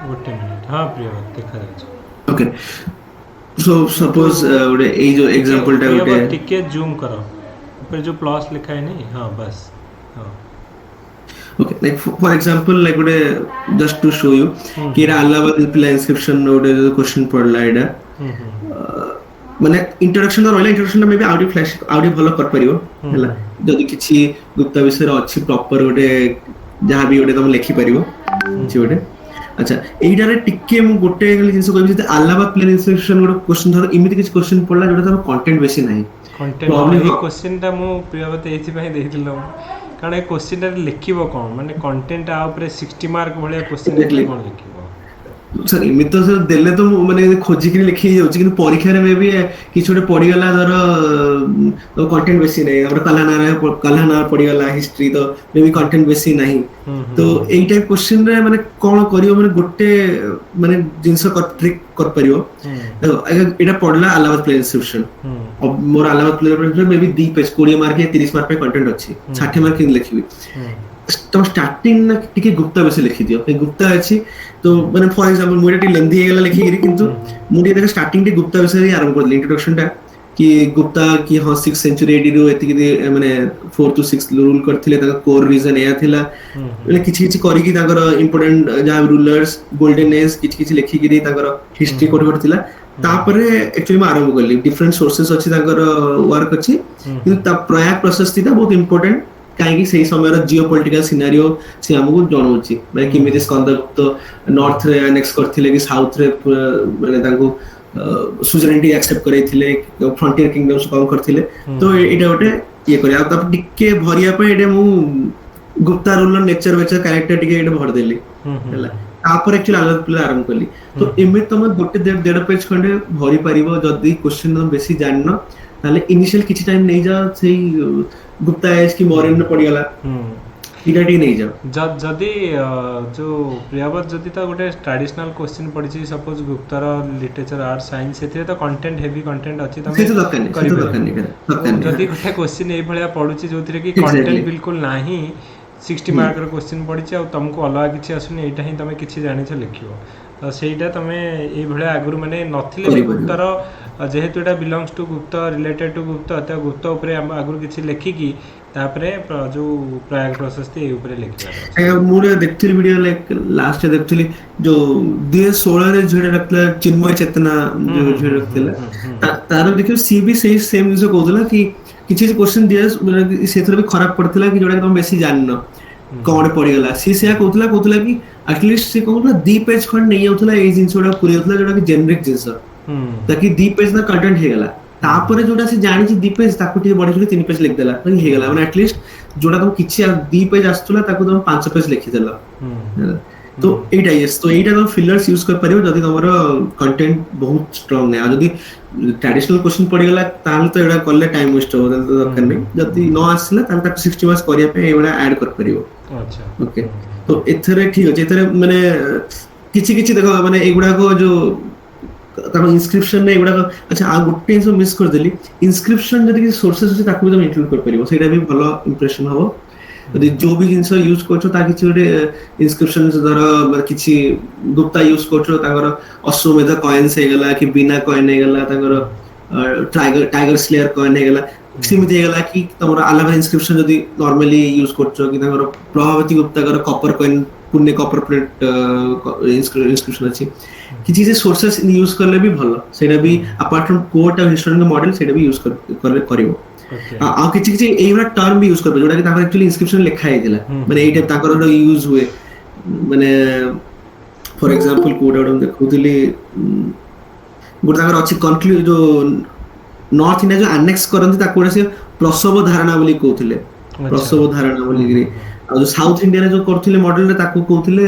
गोटे मिनिट हाँ प्रिय देखा जाए ओके सो सपोज गोटे एई जो एग्जांपल टा गोटे टिके जूम करो ऊपर जो प्लस लिखा है नहीं हां बस हां okay like for example like गोटे जस्ट टू शो यू कि अलाहाबाद पिला इंस्क्रिप्शन गोटे जो क्वेश्चन पड़ला एडा माने इंट्रोडक्शन तो रहला introduction may be Audi flash Audi भलो कर परियो हला जदी किछि गुप्ता विषय रे अछि प्रॉपर गोटे जहां भी गोटे तुम लिखि परियो छि गोटे अच्छा एइडारे टिके मु गोटे जिंस कहबी जे अलाहाबाद पिला इंस्क्रिप्शन गोटे क्वेश्चन धर इमिति किछि क्वेश्चन पड़ला जोटा तो कंटेंट बेसी नाही कंटेंट प्रॉब्लम क्वेश्चन ता मु प्रियवत एथि पई देथिलो कारण ए क्वेश्चन ता लिखिबो कोन माने कंटेंट आ ऊपर 60 मार्क भलिया क्वेश्चन कोन लिखिबो सर इमित तो सर देले तो माने खोजी के लिखि जाउची किंतु परीक्षा रे मे भी किछ छोटे पड़ी गला धर तो कंटेंट बेसी नहीं हमर कलाना पड़ी गला हिस्ट्री तो मे भी कंटेंट बेसी नहीं तो एई टाइप क्वेश्चन रे माने कोन करियो माने गोटे माने जिंस ट्रिक कर परियो एटा पड़ला अलाहाबाद प्ले इंस्क्रिप्शन अब मोर अलाहाबाद प्ले इंस्क्रिप्शन मे भी 2 पेज 20 मार्क या 30 मार्क पे कंटेंट अछि 60 मार्क के लिखिबी तो स्टार्टिंग ना टिके गुप्ता विषय लिखि दियो ए गुप्ता अछि तो माने फॉर एग्जांपल मोर एटी लेंथी हे गेला लिखि गिरी किंतु मुडी देखा स्टार्टिंग टे गुप्ता विषय ही आरंभ कर इंट्रोडक्शन टा कि गुप्ता की हां 6th सेंचुरी एडी रो एति कि माने 4 to 6 रूल करथिले ता कोर रीजन या थिला माने किछि किछि करी कि ताकर इंपोर्टेंट जा रूलर्स गोल्डन एज किछि किछि लिखि गिरी ताकर हिस्ट्री कोड करथिला तापरे एक्चुअली में आरंभ करली डिफरेंट सोर्सेस अछि ताकर वर्क अछि किंतु ता प्रयाग प्रशस्ति ता बहुत इंपोर्टेंट काहेकि सही समय जियोपॉलिटिकल सिनेरियो से हमको जणाउची माने किमिति स्कंदगुप्त नॉर्थ रे एनेक्स करथिले कि साउथ रे माने ताको सुजरेनिटी एक्सेप्ट करैथिले फ्रंटियर किंगडम्स कम करथिले तो एटा गोटे ये करे आ तब टिके भरिया पे एटा मु गुप्ता रूलर नेचर वेचर कैरेक्टर टिके एटा भर देली हला तापर एक्चुअली अलग प्ले आरंभ करली तो एमे तुम गोटे 1.5 पेज खंडे भरी परिबो जदी क्वेश्चन तुम बेसी जाननो ताले इनिशियल किछि टाइम नै जा सेही गुप्ता एज की मॉरन में पड़ी गला इडाटी नहीं जाओ जदी जो प्रियवत जदी तो गोटे ट्रेडिशनल क्वेश्चन पड़ी छी suppose Guptar literature art science एथे तो कंटेंट हेवी कंटेंट अछि तमे से तो दरकार नहीं जदी गोटे क्वेश्चन ए भलिया पडुची जोथिरे कि कंटेंट बिल्कुल नाही 60 मार्क रो क्वेश्चन पड़ी छी आ तुमको अलग किछि आसुनी एटा ही तमे किछि जानि छ लिखियो तो सेटा तमे ए भलिया आगुर माने नथिले गुप्तार जेहेतु एटा belongs to Gupta related to Gupta त गुप्ता ऊपर आगुर किछि लेखि की तापरे जो प्रयाग प्रशस्ति ए ऊपर लिखिबा ए मुरे देखथिली वीडियो लाइक लास्ट देखथिली जो 2016 रे जेडा रखला चिन्मय चेतना जो जेडा रखथिला तार देखियो सी भी सेम जो कहउतला कि किछि क्वेश्चन दिया माने सेथरे भी खराब पड़थिला कि जोडा तुम बेसी जाननो कोन पड़ी गला सी से कहउतला कि एटलीस्ट से कहउतला 2 पेज खंड नै आउतला ए जिंसोडा पुरी आउतला जोडा कि जेनेरिक जिंस ताकि 2 पेज ना कंटेंट हे गला तापरे जोडा से जानि छी 2 पेज ताकु टी बडी 3 पेज लिख देला तो हे गला माने एटलीस्ट जोडा तुम किछि 2 पेज आस्तुला ताकु तुम 5 पेज लिखि देला तो एटा यस तो एटा तुम फिलर्स यूज कर परियो जदी तमरो कंटेंट बहुत स्ट्रांग है आ जदी ट्रेडिशनल क्वेश्चन पड़ी गला ताल तो एडा करले टाइम वेस्ट हो तो दरकार नै जदी न आसला ताल तक 60 मार्क्स करिया पे एडा ऐड कर परियो अच्छा ओके तो एथरे ठीक अछि एथरे माने किछि किछि देखो माने एगुडा को जो तार इंस्क्रिप्शन ने एगुडा अच्छा आ गुटे सो मिस कर देली इंस्क्रिप्शन जदी कि सोर्सेस अछि ताकू तुम इंक्लूड कर परियो सेटा भी भलो इंप्रेशन हो यदि जो भी जिंस यूज करछो ता किछि ओडे इंस्क्रिप्शन धर किछि गुप्ता यूज करछो ताकर अश्वमेध कॉइन्स हे गला कि बिना कॉइन हे गला ताकर टाइगर स्लेयर कॉइन हे गला सिमित हे गला कि तमरा अलावा इंस्क्रिप्शन जदी नॉर्मली यूज करछो कि ताकर प्रभावती गुप्ता कर कॉपर कॉइन पुण्य कॉपर प्लेट इंस्क्रिप्शन अछि किछि से सोर्सेस यूज करले भी भलो सेटा भी अपार्ट फ्रॉम कोट और हिस्टोरिकल मॉडल सेटा भी यूज करिवो आ किछि किछि एवरा टर्म भी यूज करबे जोडा कि ताकर एक्चुअली इंस्क्रिप्शन लिखा हेतिला माने एटा ताकर यूज हुए माने फॉर एग्जांपल कोड आउट देखुतली गुड ताकर अछि कंक्लूड जो नॉर्थ इंडिया जो एनेक्स करंती ताको से प्रसव धारणा बोली कहउतले प्रसव धारणा बोली गिरी आ जो साउथ इंडिया रे जो करथिले मॉडल रे ताको कहउतले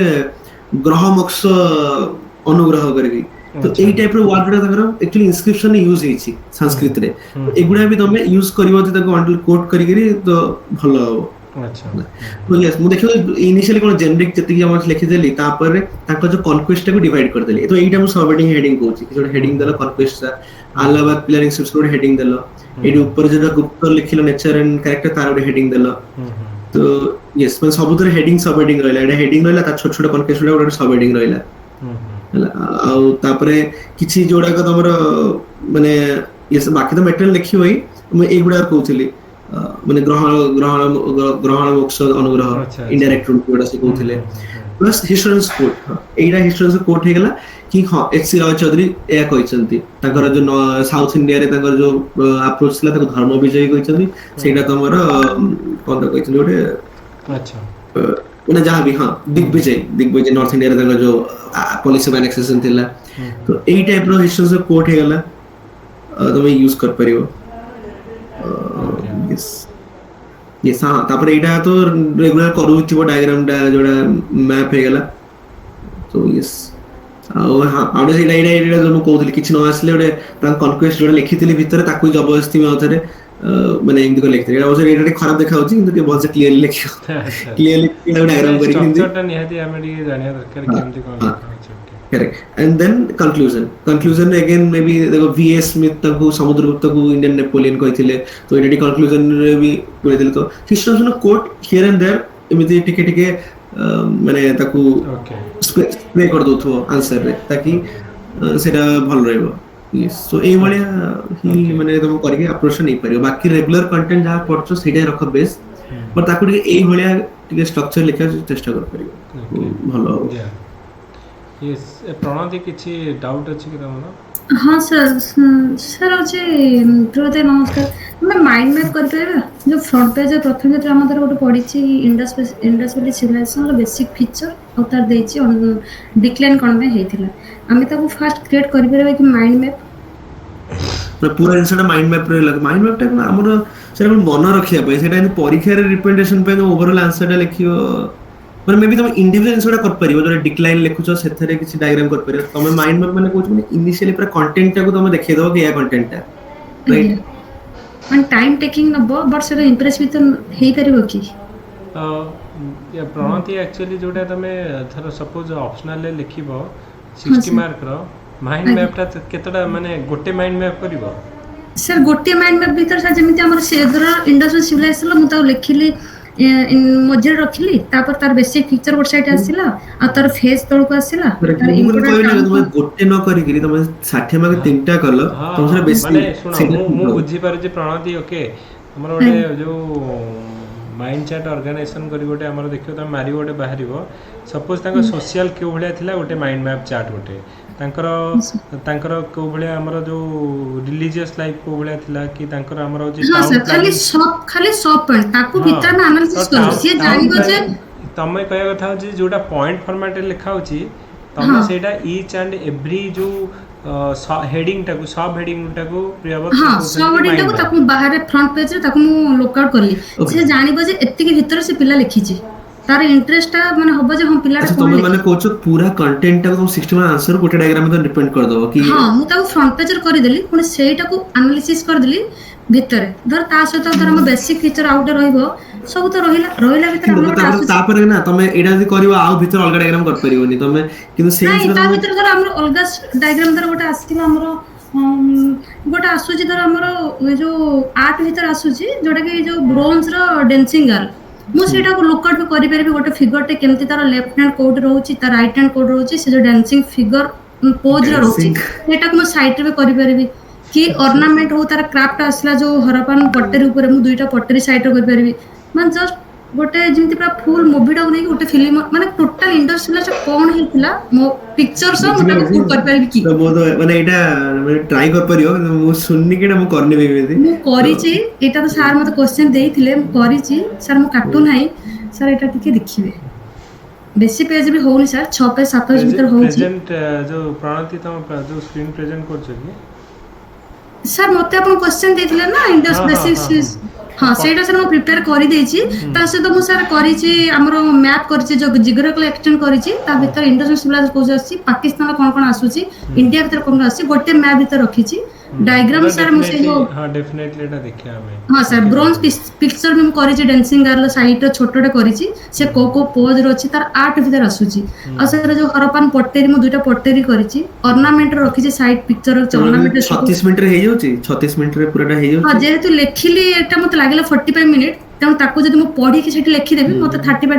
ग्रह मोक्ष अनुग्रह करबी तो एई टाइप रो वर्ड ताकर एक्चुअली इंस्क्रिप्शन यूज हेछि संस्कृत रे एगुडा भी तमे यूज करबो त ताको मॉडल कोड करी गिरी तो भलो हो अच्छा तो यस मु देखियो इनिशियली कोन जेनेरिक जति कि हम लिखि देली तापर ताको जो कॉन्क्वेस्ट को डिवाइड कर देली तो एइटा मु सबहेडिंग हेडिंग कहउछि कि जो हेडिंग देला कॉन्क्वेस्ट अलाहाबाद प्लेयर इंस्क्रिप्शन रो हेडिंग देला एडी ऊपर जो गुप्त लिखिलो नेचर एंड कैरेक्टर तार रो हेडिंग देला तो यस मैं सबुतर हेडिंग सब हेडिंग रहला एडा हेडिंग रहला ता छोट छोट कॉन्क्वेस्ट रो सब हेडिंग रहला ହେଲା ଆଉ ତାପରେ କିଛି ଯୋଉଡାକ ତମର ମାନେ ବାକି ତ ମେଟେରିଆଲ ଲେଖିବ ହିଁ ମୁଁ ଏଇଗୁଡା କହୁଥିଲି ମାନେ ଗ୍ରହଣ ମୋକ୍ଷ ଅନୁଗ୍ରହ ଆଚ୍ଛା ଆଚ୍ଛା ଇନଡାଇରେକ୍ଟ ରୁଲ୍ ଯୋଉଟା ସେ କହୁଥିଲେ ପ୍ଲସ୍ ହିଷ୍ଟୋରିଆନ୍ସ କୋର୍ଟ ଏଇଟା ହିଷ୍ଟୋରିଆନ୍ସ କୋର୍ଟ ହେଇଗଲା କି ହଁ ଏଚ.ସି. ରୟ ଚୌଧୁରୀ ଏହା କହିଛନ୍ତି ତାଙ୍କର ଯୋଉ ସାଉଥ ଇଣ୍ଡିଆରେ ତାଙ୍କର ଯୋଉ ଆପ୍ରୋଚ ଥିଲା ତାକୁ ଧର୍ମ ବିଜୟୀ କହିଛନ୍ତି ସେଇଟା ତମର କଣ କହିଛନ୍ତି ଗୋଟେ ଆଚ୍ଛା ମାନେ ଯାହାବି ହଁ ଦିଗ୍ବିଜୟ ନର୍ଥ ଇଣ୍ଡିଆରେ ତାଙ୍କର ଯୋଉ ପଲିସି ଆନେକ୍ସେସନ ଥିଲା ତ ଏଇ ଟାଇପ ର ହିଷ୍ଟୋରିଆନ୍ସ କୋର୍ଟ ହେଇଗଲା ତମେ ୟୁଜ କରିପାରିବ ଓକେ ହଁ ତାପରେ ଏଇଟା ତ ରେଗୁଲାର କରୁଥିବ ଡାଇଗ୍ରାମ ଟା ଯୋଉଟା ମ୍ୟାପ ହେଇଗଲା ତ ୟେସ୍ ଆଉ ହଁ ଆଉ ସେଇଟା ଏଇଟା ମୁଁ କହୁଥିଲି କିଛି ନ ଆସିଲେ ଗୋଟେ ତାଙ୍କ କନକ୍ୱେଷ୍ଟ ଯୋଉଟା ଲେଖିଥିଲି ଭିତରେ ତାକୁ ଜବରଦସ୍ତି ମୁଁ ଆଉଥରେ ମାନେ ଏମିତି କରି ଲେଖିଥିଲି ଏଇଟା ଟିକେ ଖରାପ ଦେଖାଯାଉଛି କିନ୍ତୁ ଟିକେ ଭଲସେ କ୍ଲିୟରଲି ଲେଖିବ ଆଚ୍ଛା କ୍ଲିୟରଲି ମାନେ ଡାଇଗ୍ରାମ କରିକି ଏମିତି ଷ୍ଟ୍ରକ୍ଚରଟା ନିହାତି ଆମେ ଟିକେ ଜାଣିବା ଦରକାର ହଁ କେମିତି କ'ଣ ହଁ ଲେଖା ଅଛି okay correct and then conclusion again maybe देखो V.S. स्मिथ ताको समुद्रगुप्त को इंडियन नेपोलियन कहथिले तो एडी conclusion रे भी कहथिले तो historian quote here and there एमिति टिके टिके माने ताको ओके स्प्रे कर दउथो आंसर रे ताकि ओके सेटा भल रहइबो यस सो एई भलिया ही ओके माने तुम करके अप्रोच नहीं परियो बाकी रेगुलर कंटेंट जहां पढछो सेटा रख बेस पर ताको टिके एई भलिया टिके स्ट्रक्चर लिखा चेष्टा कर परियो ओके भलो या यस प्रणाली किछि डाउट अछि कि तमनो हाँ सर सर अच्छे प्रवृत्ति नमस्कार मैं माइंड मैप करते जो फ्रंट पेज प्रथम जो आम गोटे पढ़ी Indus valley civilisation basic feature और तार देछि डिक्लाइन कोन में हेतिला आमे ताको फास्ट क्रिएट करि परबे कि माइंड मैप पूरा जिनसटा माइंड मैप रे लग माइंड मैप टा हमर सेटा मन रखिया पे सेटा परीक्षा रे रिप्रेजेंटेशन पे ओवरऑल आंसर टा लिखियो মানে মেবি তুমি ইন্ডিভিজুয়াল জিনিসটা করতে পারিব যেটা ডিক্লাইন লেখুছ সেথরে কিছু ডায়াগ্রাম করতে পারিব তুমি মাইন্ড ম্যাপ মানে কোচ মানে ইনিশিয়ালি পুরা কন্টেন্টটাକୁ তুমি দেখাই দেবো কি এ কন্টেন্টটা রাইট মানে টাইম টেকিং নব বট সেটা ইমপ্রেস ভিত হেই পারিব কি ପ୍ରଣତି ଆକ୍ଚୁଆଲି ଯୋଉଟା ତମେ ଧର ସପୋଜ ଅପସନାଲରେ ଲେଖିବ 60 ମାର୍କର ମାଇଣ୍ଡ ମ୍ୟାପଟା କେତେଟା ମାନେ ଗୋଟେ ମାଇଣ୍ଡ ମ୍ୟାପ କରିବ सर गोटे माइंड मैप भीतर सर जेमिति हमर सेदर इंडस्ट्रियल सिविलाइजेशन मु ताऊ लिखिली मझे रखिली तापर तार बेसिक फीचर गोट साइड आसिला आ तार फेस तळ को आसिला तार इम्पोर्टेंट तुम गोटे न करी कि तुम 60 मार्क तीनटा करलो तुम से बेसिक माने सुनो मु बुझी पारे जे प्रणाली ओके हमर ओटे जो माइंड चैट ऑर्गेनाइजेशन करी गोटे हमर देखियो त मारी गोटे बाहरिबो सपोज तांको सोशल क्यों भलिया थिला गोटे माइंड मैप चार्ट गोटे तांकर को भलिया हमर जो रिलीजियस लाइफ को भलिया थिला कि तांकर हमर जे हां सर खाली सब पॉइंट ताको भीतर में एनालिसिस करू से जानिबो जे तमे कहया कथा जे जोटा पॉइंट फॉर्मेट रे लिखा होची तमे सेटा ईच एंड एवरी जो हेडिंग टाको सब हेडिंग टाको प्रियवत हां सब हेडिंग टाको ताको बाहर फ्रंट पेज रे ताको मु लुक आउट करली से जानिबो जे एत्ति के भीतर से पिला लिखिची तार इंटरेस्ट माने होबो जे हम पिला तुम माने कोच पूरा कंटेंट टाको तुम 60 मार्क आंसर गोटे डायग्राम में डिपेंड कर दो कि हां मु ताको फ्रंट पेज रे करि देली पुनी सेटा को एनालिसिस कर देली भीतर धर ता सहित धर हम बेसिक फीचर आउट रहइबो सब तो रहिला भीतर हम तापर ना तमे एडा जि करियो आउ भीतर अलग डायग्राम कर परियोनी तमे किंतु सेम ता भीतर धर हमर अलग डायग्राम धर गोटे आसीला हमर गोटे आसुची धर हमर जो आर्ट भीतर आसुची जोटा कि जो ब्रोंज रो डेंसिंग गर्ल मु सेटा को लुक आउट करि परबी गोटे फिगर टे केमती तार लेफ्ट हैंड कोड रहउची तार राइट हैंड कोड रहउची से जो डांसिंग फिगर पोज रो रहउची सेटा को मु साइड रे करि परबी कि ऑर्नामेंट हो तार क्राफ्ट आसला जो हरपान पट्टेरी ऊपर मु दुईटा पट्टेरी साइड रे करि परबी मान जस्ट गोटे जेमती पूरा फुल मूवीटा नै गोटे फिल्म माने टोटल इंडस्ट्री से कोन हेतिला मो पिक्चर सब मोटा पुट कर परबी की तो मो तो माने एटा ट्राई कर परियो मु सुननी केटा मु करने बेबी मु करिची एटा तो सर मते क्वेश्चन देइथिले मु करिची सर मु काटू नाही सर एटा टिके देखिबे बेसी पेज भी होनी सर 6 पेज 7 पेज भीतर होची प्रेजेंट जो प्रणाली तम जो स्क्रीन प्रेजेंट करछ कि सर मते अपन क्वेश्चन देइथिले ना इंडस बेसिक्स हाँ सेटा सर मु प्रिपेयर करि देछि ता से तो मु सर करिछि हमरो मैप करिछि जो जियोग्राफिकल एक्सटेंड करिछि ता भीतर इंडस्ट्रियल सिविलाइजेशन कोज आछि पाकिस्तान कोन कोन आसुछि इंडिया भीतर कोन आछि गोटे मैप भीतर रखिछि डायग्राम सर मु से हां डेफिनेटली एटा देखिया हमें हां सर ब्रोंज पिक्चर में करिछि डांसिंग गर्ल साइड रो छोटोटे करिछि से को पोज रो अछि तार आर्ट भीतर आसुछि आ सर जो हरपान पट्टेरी मु दुईटा पट्टेरी करिछि ऑर्नामेंट रो रखिछि साइड पिक्चर रो ऑर्नामेंट 36 मिनिट रे हे जाउछि 36 मिनिट रे पूराटा हे जाउछि हां जेहेतु लेखिली एटा मते लागला 45 मिनिट ତେଣୁ ତାକୁ ଯଦି ମୁଁ ପଢିକି ସେଠି ଲେଖିଦେବି ମତେ 35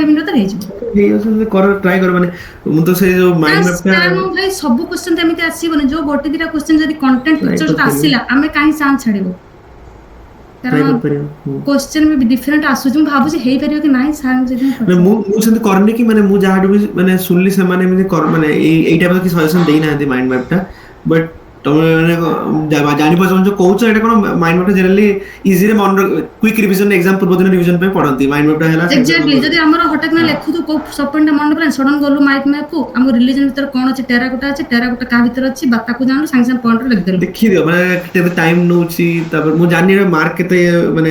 ମିନିଟ୍ ହେଇଯିବ। ହେଇଯାଉଛି କର ଟ୍ରାଏ କର ମାନେ ମୁଁ ତ ସେଇ ଯୋଉ ମାଇଣ୍ଡ ମ୍ୟାପଟା ମୋ ଭାଇ ସବୁ କ୍ୱେଶ୍ଚନ ତ ଏମିତି ଆସିବନି, ଯୋଉ ଗୋଟେ ଦିଟା କ୍ୱେଶ୍ଚନ ଯଦି କଣ୍ଟେଣ୍ଟ ପିକ୍ଚର୍ସ ଆସିଲା ଆମେ କାହିଁ ଚାନ୍ସ ଛାଡ଼ିବୁ, କାରଣ କ୍ୱେଶ୍ଚନ ବି ଡିଫରେଣ୍ଟ ଆସୁଛି। ମୁଁ ଭାବୁଛି ହେଇପାରିବ କି ନାହିଁ ସାର୍ ମୁଁ ସେମିତି କରିନି କି ମାନେ ମୁଁ ଯାହାଠୁ ବି ମାନେ ଶୁଣିଲି ସେମାନେ ଏମିତି ମାନେ ଏଇ ଟାଇପ୍ ର କିଛି ସଜେସନ ଦେଇନାହାନ୍ତି ମାଇଣ୍ଡ ମ୍ୟାପଟା। ବଟ୍ ତମେ ମାନେ ଜାଣିପାରୁଛ କହୁଛ ଏଇଟା କଣ ମାଇଣ୍ଡ ମ୍ୟାପଟା ଜେନେରାଲି ଇଜିରେ ମନେ କ୍ୱିକ୍ ରିଭିଜନ ଏକ୍ସାମ ପୂର୍ବ ଦିନ ରିଭିଜନ ପାଇଁ ପଢନ୍ତି। ମାଇଣ୍ଡ ମ୍ୟାପଟା ହେଲା ଏକ୍ସାକ୍ଟଲି ଯଦି ଆମର ହଠାତ୍ ନା ଲେଖୁଛୁ କୋଉ ସପୋର୍ଟଟା ମନେ ପଡେ ସଡନ୍ ଗଲୁ ମାଇଣ୍ଡ ମ୍ୟାପକୁ ଆମ ରିଲିଜନ ଭିତରେ କଣ ଅଛି, ଟେରାକୋଟା ଅଛି, ଟେରାକୋଟା କାହା ଭିତରେ ଅଛି ବା ତାକୁ ଜାଣୁ ସାଙ୍ଗେ ସାଙ୍ଗେ ପଏଣ୍ଟରେ ଲେଖିଦେଲୁ। ଦେଖିଦିଅ ମାନେ କେତେ ଟାଇମ ନଉଛି, ତାପରେ ମୁଁ ଜାଣିନି ମାର୍କ କେତେ ମାନେ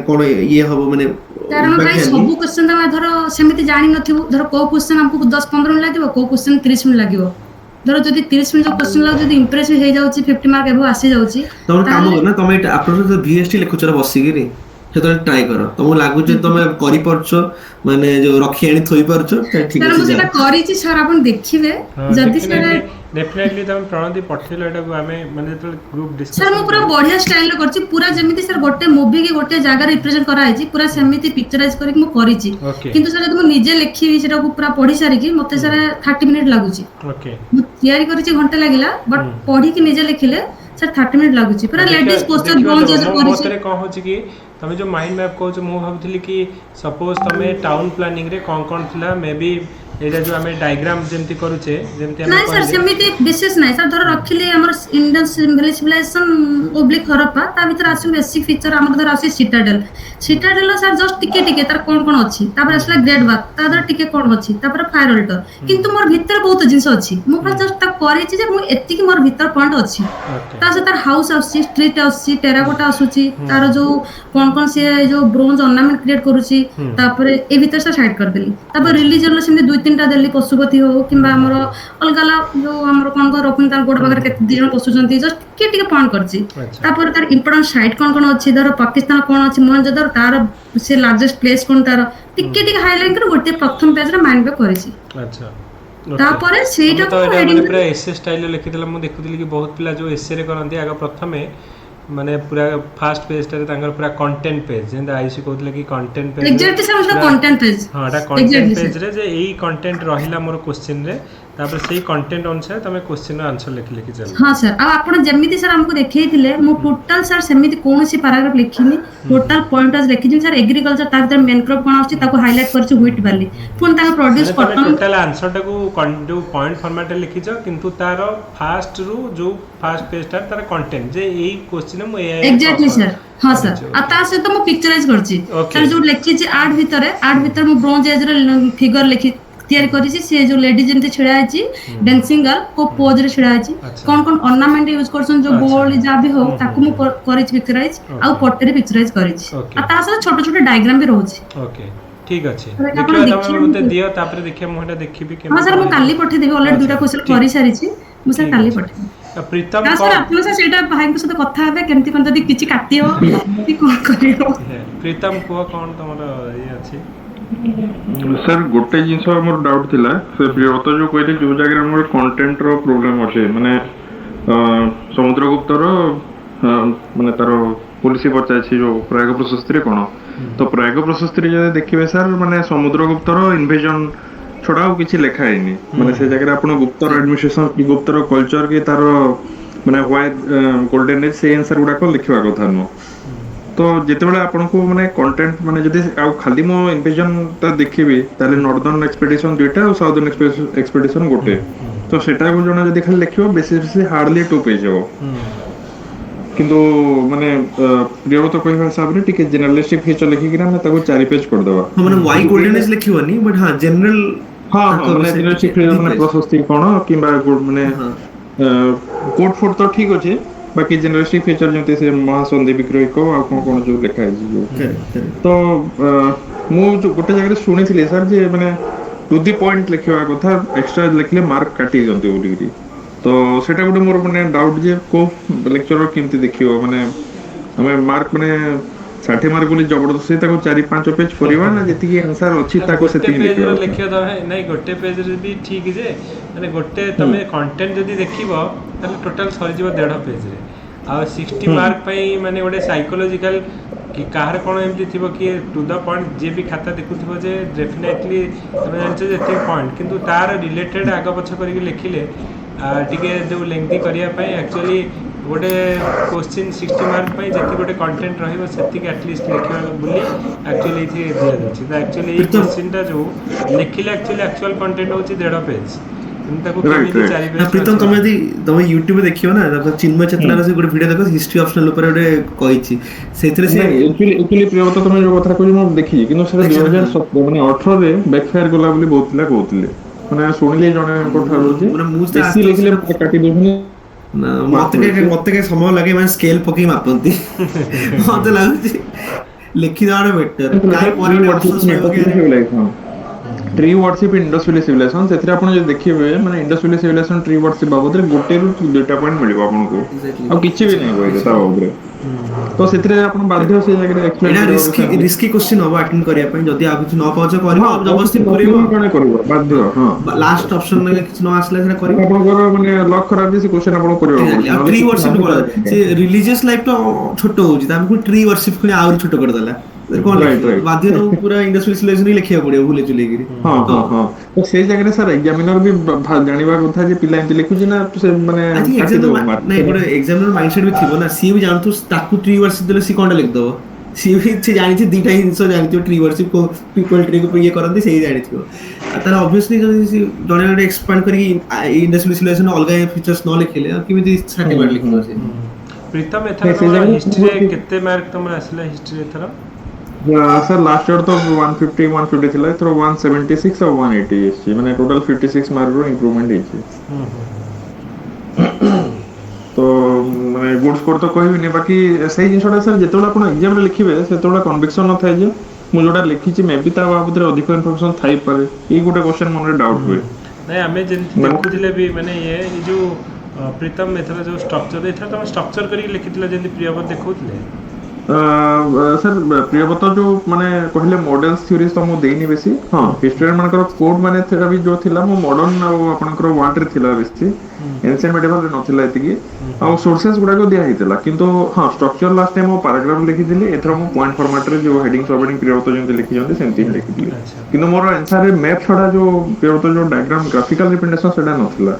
କଣ ଇଏ ହବ ମାନେ କାରଣ ଭାଇ ସବୁ କ୍ୱେଶ୍ଚନ ତମେ ଧର ସେମିତି ଜାଣିନଥିବୁ, ଧର କୋଉ କ୍ୱେଶ୍ଚନ ଆମକୁ 10-15 ମିନିଟ୍ ଲାଗିବ, କୋଉ କ୍ୱେଶ୍ଚନ 30 ମିନିଟ୍ ଲାଗିବ। ଧର ଯଦି 30 ମିନିଟ୍ ଯୋଉ କ୍ୱେଶ୍ଚନ ଲାଗୁଛି ଯଦି ଇମ୍ପ୍ରେସିଭ ହେଇଯାଉଛି 50 ମାର୍କ ଏଭବ ଆସିଯାଉଛି, ତମେ କାମ କର ନା ତମେ ଆପଣ ଭିଏସଟି ଲେଖୁଛ ବସିକିରି ସେତେବେଳେ ଟ୍ରାଏ କର, ତମକୁ ଲାଗୁଛି ତମେ କରିପାରୁଛ ମାନେ ଯୋଉ ରଖି ଆଣି ଥୋଇ ପାରୁଛ ଠିକ ଅଛି। ମୁଁ ସେଟା କରିଛି ସାର୍, ଆପଣ ଦେଖିବେ ଯଦି ସେଟା ଡେଫିନେଟଲି ତମେ ପ୍ରଣତି ପଠେଇଲ ଏଟାକୁ ଆମେ ମାନେ ଯେତେବେଳେ ଗ୍ରୁପ ଡିସ୍କସନ ସାର୍ ମୁଁ ପୁରା ବଢିଆ ଷ୍ଟାଇଲରେ କରିଛି, ପୁରା ଯେମିତି ସାର୍ ଗୋଟେ ମୁଭି କି ଗୋଟେ ଜାଗାରେ ରିପ୍ରେଜେଣ୍ଟ କରାଯାଇଛି ପୁରା ସେମିତି ପିକ୍ଚରାଇଜ କରିକି ମୁଁ କରିଛି। କିନ୍ତୁ ସାର୍ ଯଦି ମୁଁ ନିଜେ ଲେଖିବି ସେଟାକୁ ପୁରା ପଢି ସାରିକି ମତେ ସାର୍ 30 ମିନିଟ୍ ଲାଗୁଛି। ମୁଁ ତିଆରି କରିଛି ଘଣ୍ଟେ ଲାଗିଲା, ବଟ୍ ପଢିକି ନିଜେ ଲେଖିଲେ ସାର୍ 30 ମିନିଟ୍ ଲାଗୁଛି। ପୁରା ଲେଡିଜ ପୋଷ୍ଟର ବ୍ରୋଞ୍ଜ କରିଛି। ମତରେ କଣ ହଉଛି କି ତମେ ଯୋଉ ମାଇଣ୍ଡ ମ୍ୟାପ କହୁଛ, ମୁଁ ଭାବୁଥିଲି କି ସପୋଜ ତମେ ଟାଉନ ପ୍ଲାନିଂ ରେ କଣ ଥିଲା ମେ ବି ଏଇଟା ଯୋଉ ଆମେ ଡାଇଗ୍ରାମ ଯେମିତି କରୁଛେ ଯେମିତି ଆମେ ନାଇଁ ସାର୍ ସେମିତି ବିଶେଷ ନାହିଁ ସାର୍। ଧର ରଖିଲି ଆମର ଇଣ୍ଡିଆନ ସିଭିଲାଇଜେସନ ଓବ୍ଲିକ୍ ହରପ୍ପା, ତା ଭିତରେ ଆସିବ ବେସିକ୍ ଫିଚର ଆମର ଧର ଆସିବ ସିଟାଡେଲ। ସିଟାଡେଲ ସାର୍ ଜଷ୍ଟ ଟିକେ ତାର କଣ ଅଛି, ତାପରେ ଆସିଲା ଗ୍ରେଟ୍ ବାଥ୍, ତା ଦ୍ୱାରା ଟିକେ କଣ ଅଛି, ତାପରେ ଫାୟାର ଅଲ୍ଟର। କିନ୍ତୁ ମୋର ଭିତରେ ବହୁତ ଜିନିଷ ଅଛି, ମୁଁ ଖାଲି ଜଷ୍ଟ ତାକୁ କରିଛି ଯେ ମୁଁ ଏତିକି ମୋର ଭିତର ପଏଣ୍ଟ ଅଛି। ତା ସହିତ ତାର ହାଉସ ଆସୁଛି, ଷ୍ଟ୍ରିଟ୍ ଆସୁଛି, ଟେରାକୋଟା ଆସୁଛି, ତାର ଯୋଉ କଣ ସିଏ ଯୋଉ ବ୍ରୋଞ୍ଜ ଅର୍ଣ୍ଣାମେଣ୍ଟ କ୍ରିଏଟ କରୁଛି, ତାପରେ ଏ ଭିତରେ ସେ ସାଇଡ କରିଦେଲି। ତାପରେ ରିଲିଜନର ସେମିତି 2-3ଟା ଦେଲି, ପଶୁପତି ହଉ କିମ୍ବା ଆମର ଅଲଗା ଯୋଉ ଆମର କଣ ରଖୁଛନ୍ତି ତାଙ୍କ ଗୋଡ ପାଖରେ କେତେ 2 ଜଣ ପଶୁଛନ୍ତି, ଜଷ୍ଟ ଟିକେ ପଏଣ୍ଟ କରିଛି। ତାପରେ ତାର ଇମ୍ପୋର୍ଟାଣ୍ଟ ସାଇଟ୍ କଣ ଅଛି, ଧର ପାକିସ୍ତାନ କଣ ଅଛି, ମହେଞ୍ଜୋଦାରୋ ତାର ସେ ଲାର୍ଜେଷ୍ଟ ପ୍ଲେସ କଣ, ତାର ଟିକେ ହାଇଲାଇଟ୍ କରି ଗୋଟେ ପ୍ରଥମ ପେଜରେ ମାଇଣ୍ଡ ମ୍ୟାପ କରିଛି। ତାପରେ ସେଇଟାକୁ ମାନେ ପୁରା ଏସେ ଷ୍ଟାଇଲରେ ଲେଖିଦେଲା। ମୁଁ ଦେଖୁଥିଲି କି ବହୁତ ପିଲା ଯୋଉ ଏସେରେ କରନ୍ତି ଆଗ ପ୍ରଥମେ ମାନେ ପୁରା ଫାଷ୍ଟ ପେଜଟାରେ ତାଙ୍କର ପୁରା କଣ୍ଟେଣ୍ଟ ପେଜ, ଯେମିତି ଆୟୁଷୀ କହୁଥିଲେ କି କଣ୍ଟେଣ୍ଟ ପେଜ ଏକ୍ସାକ୍ଟଲି ସାର୍ ସେଟା କଣ୍ଟେଣ୍ଟ ପେଜ। ହଁ ଏଟା କଣ୍ଟେଣ୍ଟ ପେଜରେ ଯେ ଏଇ କଣ୍ଟେଣ୍ଟ ରହିଲା ମୋର କ୍ୱେଶ୍ଚିନରେ, ତାପରେ ସେଇ କଣ୍ଟେଣ୍ଟ ଅନୁସାରେ ତମେ କ୍ୱେଶ୍ଚିନର ଆନ୍ସର ଲେଖି ଚାଲ। ହଁ ସାର୍, ଆଉ ଆପଣ ଯେମିତି ସାର୍ ଆମକୁ ଦେଖେଇଥିଲେ ମୁଁ ଟୋଟାଲ ସାର୍ ସେମିତି କୌଣସି ପାରାଗ୍ରାଫ ଲେଖିନି, ଟୋଟାଲ ପଏଣ୍ଟ ଲେଖିଛି। ସାର୍ ଏଗ୍ରିକଲଚର ତା ଭିତରେ ମେନକ୍ରପ କଣ ଆସୁଛି ତାକୁ ହାଇଲାଇଟ୍ କରିଛି ହ୍ୱିଟ୍ ବାର୍ଲି, ପୁଣି ତାଙ୍କ ପ୍ରଡ୍ୟୁସ କଟନ। ଟୋଟାଲ ଆନ୍ସରଟାକୁ ଯୋଉ ପଏଣ୍ଟ ଫର୍ମାଟରେ ଲେଖିଛ, କିନ୍ତୁ ତାର ଫାଷ୍ଟରୁ ଯୋଉ ଫାଷ୍ଟ ପେଜଟା ତାର କଣ୍ଟେଣ୍ଟ ଯେ ଏଇ କ୍ୱେଶ୍ଚିନ ମୁଁ ଏକ୍ସାକ୍ଟଲି ସାର୍। ହଁ ସାର୍, ଆଉ ତା ସହିତ ମୁଁ ପିକ୍ଚରାଇଜ କରିଛି ସାର୍, ଯୋଉ ଲେଖିଛି ଆର୍ଟ ଭିତରେ ମୁଁ ବ୍ରୋଞ୍ଜ ଏଜର ଫିଗର ତିଆରି କରିଛି। ସେ ଯୋଉ ଲେଡି ଯେମିତି ଛିଡା ହେଇଛି ଡ୍ୟାନ୍ସିଂ ଗାର୍ଲ କୋ ପୋଜରେ ଛିଡା ହେଇଛି, କଣ ଅର୍ଣ୍ଣାମେଣ୍ଟ ୟୁଜ କରୁଛନ୍ତି, ଯୋଉ ବୋଲ୍ଡ ଯାହା ବି ହଉ ତାକୁ ମୁଁ କରିଛି ପିକ୍ଚରାଇଜ, ଆଉ ପଟେରେ ପିକ୍ଚରାଇଜ କରିଛି, ଆଉ ତା ସହିତ ଛୋଟ ଛୋଟ ଡାଇଗ୍ରାମ ବି ରହୁଛି। ଠିକ ଅଛି, ଦେଖିବା ତମେ ମତେ ଦିଅ, ତାପରେ ଦେଖିବା ମୁଁ ଏଟା ଦେଖିବି କେମିତି। ହଁ ସାର୍ ମୁଁ କାଲି ପଠେଇଦେବି, ଅଲରେଡି 2ଟା କ୍ୱେଶ୍ଚନ କରି ସାରିଛି, ମୁଁ ସାର୍ କାଲି ପଠେଇଦେବି। ପ୍ରୀତମ ସାର୍ ଆପଣ ସାର୍ ସେଇଟା ଭାଇଙ୍କ ସହିତ କଥା ହେବେ କେମିତି କଣ, ଯଦି କିଛି କାଟିବ କି କଣ କରିବ। ପ୍ରୀତମ କୁହ କଣ ତମର ଇଏ ଅଛି। ସାର୍ ଗୋଟେ ଜିନିଷ ମୋର ଡାଉଟ୍ ଥିଲା, ସେ ପ୍ରିୟବ୍ରତ ଯୋଉ କହିଲେ ଯୋଉ ଜାଗାରେ ଆମର କଣ୍ଟେଣ୍ଟର ପ୍ରୋବ୍ଲେମ ଅଛି, ମାନେ ସମୁଦ୍ରଗୁପ୍ତର ମାନେ ତାର ପୋଲିସି ପଚାରିଛି ଯୋଉ ପ୍ରୟାଗ ପ୍ରଶସ୍ତିରେ କଣ, ତ ପ୍ରୟାଗ ପ୍ରଶସ୍ତିରେ ଯଦି ଦେଖିବେ ସାର୍ ମାନେ ସମୁଦ୍ରଗୁପ୍ତର ଇନଭେଜନ ଛଡା ଆଉ କିଛି ଲେଖା ହେଇନି। ମାନେ ସେ ଜାଗାରେ ଆପଣ ଗୁପ୍ତର ଆଡମିନିଷ୍ଟ୍ରେସନ କି ଗୁପ୍ତର କଲଚର କି ତାର ମାନେ ହ୍ୱାଇ ଗୋଲ୍ଡେନ ଏଜ୍ ସେଇ ଆନ୍ସର ଗୁଡାକ ଲେଖିବା କଥା ନୁହଁ। ତ ଯେତେବେଳେ ଆପଣଙ୍କୁ ମାନେ କଣ୍ଟେଣ୍ଟ ମାନେ ଯଦି ଆଉ ଖାଲି ମୁଁ ଇନଭେଜନଟା ଦେଖିବି, ତାହେଲେ ନର୍ଦର୍ନ ଏକ୍ସପେଡିସନ 2ଟା ଆଉ ସାଉଦର୍ନ ଏକ୍ସପେଡିସନ 1, ତ ସେଟାକୁ ଜଣେ ଯଦି ଖାଲି ଲେଖିବ ବେଶୀ ହାର୍ଡଲି 2 ପେଜ ହବ। କିନ୍ତୁ ମାନେ ପ୍ରିୟବ୍ରତ କହିବା ହିସାବରେ ଟିକେ ଜେନେରାଲିଷ୍ଟିକ ଫିଚର ଲେଖିକିନା ଆମେ ତାକୁ 4 ପେଜ କରିଦବା। ମାନେ ୱାଇ ଗୋଲ୍ଡେନ ଏଜ୍ ଲେଖିବନି, ବଟ୍ ହଁ ଜେନରାଲ ମାନେ ଜେନେରାଲିଷ୍ଟିକ ମାନେ ପ୍ରଶସ୍ତି କଣ କିମ୍ବା ମାନେ କୋଡ୍ ଫୋଡ୍ ତ ଠିକ ଅଛି, ବାକି ଜେନେରାଲିଷ୍ଟିକ ଫିଚର ଯେମିତି ସେ ମହାସନ୍ଧି ବିକ୍ରୟିକ ଆଉ କଣ ଯୋଉ ଲେଖା ହେଇଛି ଯୋଉ, ତ ମୁଁ ଗୋଟେ ଜାଗାରେ ଶୁଣିଥିଲି ସାର୍ ଯେ ମାନେ ଟୁ ଦି ପଏଣ୍ଟ ଲେଖିବା କଥା, ଏକ୍ସଟ୍ରା ଲେଖିଲେ ମାର୍କ କାଟି ଦିଅନ୍ତି ବୋଲିକିରି। ତ ସେଇଟା ଗୋଟେ ମୋର ମାନେ ଡାଉଟ୍ ଯେ କୋଉ ଲେକ୍ଚର କେମିତି ଦେଖିବ, ମାନେ ଆମେ ମାର୍କ ମାନେ 60 ମାର୍କ ବୋଲି ଜବରଦସ୍ତି ତାକୁ 4-5 ପେଜ କରିବା ନା ଯେତିକି ଆନ୍ସର ଅଛି ତାକୁ ସେତିକି ଲେଖିବା ନାଇଁ ଗୋଟେ ପେଜରେ ବି ଠିକ ଯେ ମାନେ ଗୋଟେ ତମେ କଣ୍ଟେଣ୍ଟ ଯଦି ଦେଖିବ ତାହେଲେ ଟୋଟାଲ ସରିଯିବ 1.5 ପେଜରେ। ଆଉ 60 ମାର୍କ ପାଇଁ ମାନେ ଗୋଟେ ସାଇକୋଲୋଜିକାଲ कि काହାର କ'ଣ ଏମିତି ଥିବ କି ଟୁ ଦ ପଏଣ୍ଟ ଯିଏ ବି ଖାତା ଦେଖୁଥିବ ଯେ ଡେଫିନେଟଲି ତମେ ଜାଣିଛ ଯେ ଏତିକି ପଏଣ୍ଟ କିନ୍ତୁ ତାର ରିଲେଟେଡ୍ ଆଗ ପଛ କରିକି ଲେଖିଲେ ଟିକେ ଯେଉଁ ଲେନ୍ଥି କରିବା ପାଇଁ ଆକ୍ଚୁଆଲି ଗୋଟେ କ୍ୱେଶ୍ଚିନ୍ 60 ମାର୍କ ପାଇଁ ଯେତିକି ଗୋଟେ କଣ୍ଟେଣ୍ଟ ରହିବ ସେତିକି ଆଟଲିଷ୍ଟ ଲେଖିବା ବୋଲି ଆକ୍ଚୁଆଲି ଏଇଠି ଦିଆଯାଉଛି ତ ଆକ୍ଚୁଆଲି ଏଇ କ୍ୱେଶ୍ଚିନ୍ଟା ଯେଉଁ ଲେଖିଲେ ଆକ୍ଚୁଆଲ କଣ୍ଟେଣ୍ଟ ହେଉଛି 1.5 ପେଜ୍ କିନ୍ତୁ ତାକୁ କେମିତି 4 ପେଜ୍ ପ୍ରୀତମ ତମେ ୟୁଟ୍ୟୁବରେ ଦେଖିବ ନା ଚିନ୍ମୟ ଚେତନାର ସେ ଗୋଟେ ଭିଡିଓ ଦେଖ ହିଷ୍ଟ୍ରି ଅପସନାଲ ଉପରେ ଗୋଟେ କହିଛି ସେଇଥିରେ ସେ ଏକ୍ଚୁଆଲି ପ୍ରିୟବ୍ରତ ତମେ ଯୋଉ କଥା କହିଲ ମୁଁ ଦେଖିଛି କିନ୍ତୁ ସେଟା 2018 ରେ ବ୍ୟାକଫାୟାର ଗଲା ବୋଲି ବହୁତ ପିଲା କହୁଥିଲେ ମାନେ ଶୁଣିଲେ ଜଣେ ଠାରୁ ଯେ ବେଶୀ ଲେଖିଲେ କାଟି ଦଉଛନ୍ତି ମତେ କାହିଁ ସମୟ ଲାଗେ ମାନେ ସ୍କେଲ ପକେଇ ମାପନ୍ତି ମତେ ଲାଗୁଛି ଲେଖିଦେବାଟା better tree worship Indus valley civilization सेथरे आपण जे देखिबे माने Indus valley civilization tree worship बाबतरे गोटे रु दुटा पॉइंट मिलिबो आपनको आ किछि भी नै होय ता बाबतरे तो सेथरे आपण बाध्य से जगह एक्सप्लेन रिस्की क्वेश्चन हो अटेंड करिया पय जदी आ कुछ न पाउछ करबो जबरदस्ती करबो कोने करबो बाध्य हां लास्ट ऑप्शन में कुछ न आसले सेना करबो आपन माने लक खराब से क्वेश्चन आपण करबो ट्री वर्डशिप बोला से रिलीजियस लाइफ तो छोटो होजी त हमको ट्री वर्डशिप खने और छोटो कर देला बाध्य तो पूरा इंडस्ट्रियल सिलेक्शन ही लिखिया पड़ियो भूले चले गिरी हां हां हां तो से जगह रे सर एग्जामिनर भी जानिबा कथा जे पिला एंत लिखु ना से माने नहीं गोटे एग्जामिनर माइंडसेट भी थिबो ना सी भी जानतो ताकू ट्री वर्डशिप देले सी कोनटा लिख दबो सी भी से जानि छी दुटा हिंसो जानि छी ट्री वर्डशिप को पीपल ट्री को ये करंती सही जानि छियो तार ऑब्वियसली जदी जने जने एक्सपांड करी इंडस्ट्रियल सिलेक्शन अलगा फीचर्स न लिखले किमिति सर्टिफिकेट लिखनो से प्रीतम एथरा हिस्ट्री रे केते मार्क तुम आसला हिस्ट्री एथरा सर लास्ट ईयर तो 150 150 थिला तो 176 और 180 एसची माने टोटल 56 मार्क रो इंप्रूवमेंट हेची तो माने गुड स्कोर तो कहबी नै बाकी सही जिनसटा सर जेतोला आपण एग्जाम रे लिखिबे सेतोला कन्विक्शन न थाय जे मु जोटा लिखिची मे बी ता बाबत रे अधिक इंफॉर्मेशन थाई पारे ई गुटे क्वेश्चन मन रे डाउट हुए नै हमें जेंति देखुथिले भी माने ये जो प्रीतम एथरा जो स्ट्रक्चर एथरा तुम स्ट्रक्चर करी लिखिथिला जेंति प्रियव्रत देखौथिले सर प्रियव्रत जो माने कहले मॉडर्न थ्योरीज तो मु देनी बेसी हां हिस्टोरियन मानकर कोड माने थेरा भी जो थिला मु मॉडर्न आपनकर वांट रे थिला बेसी एंशिएंट मेडिवल रे नथिला एतिकी आ सोर्सेस गुडा को दिया हितला किंतु हां स्ट्रक्चर लास्ट टाइम मु पैराग्राफ लिखि दिली एथरा मु पॉइंट फॉर्मेट रे जो हेडिंग सब हेडिंग प्रियव्रत जेंति लिखि जंती सेंति लिखि दिली किंतु मोर आंसर रे मैप छडा जो प्रियव्रत जो डायग्राम ग्राफिकल रिप्रेजेंटेशन सेडा नथिला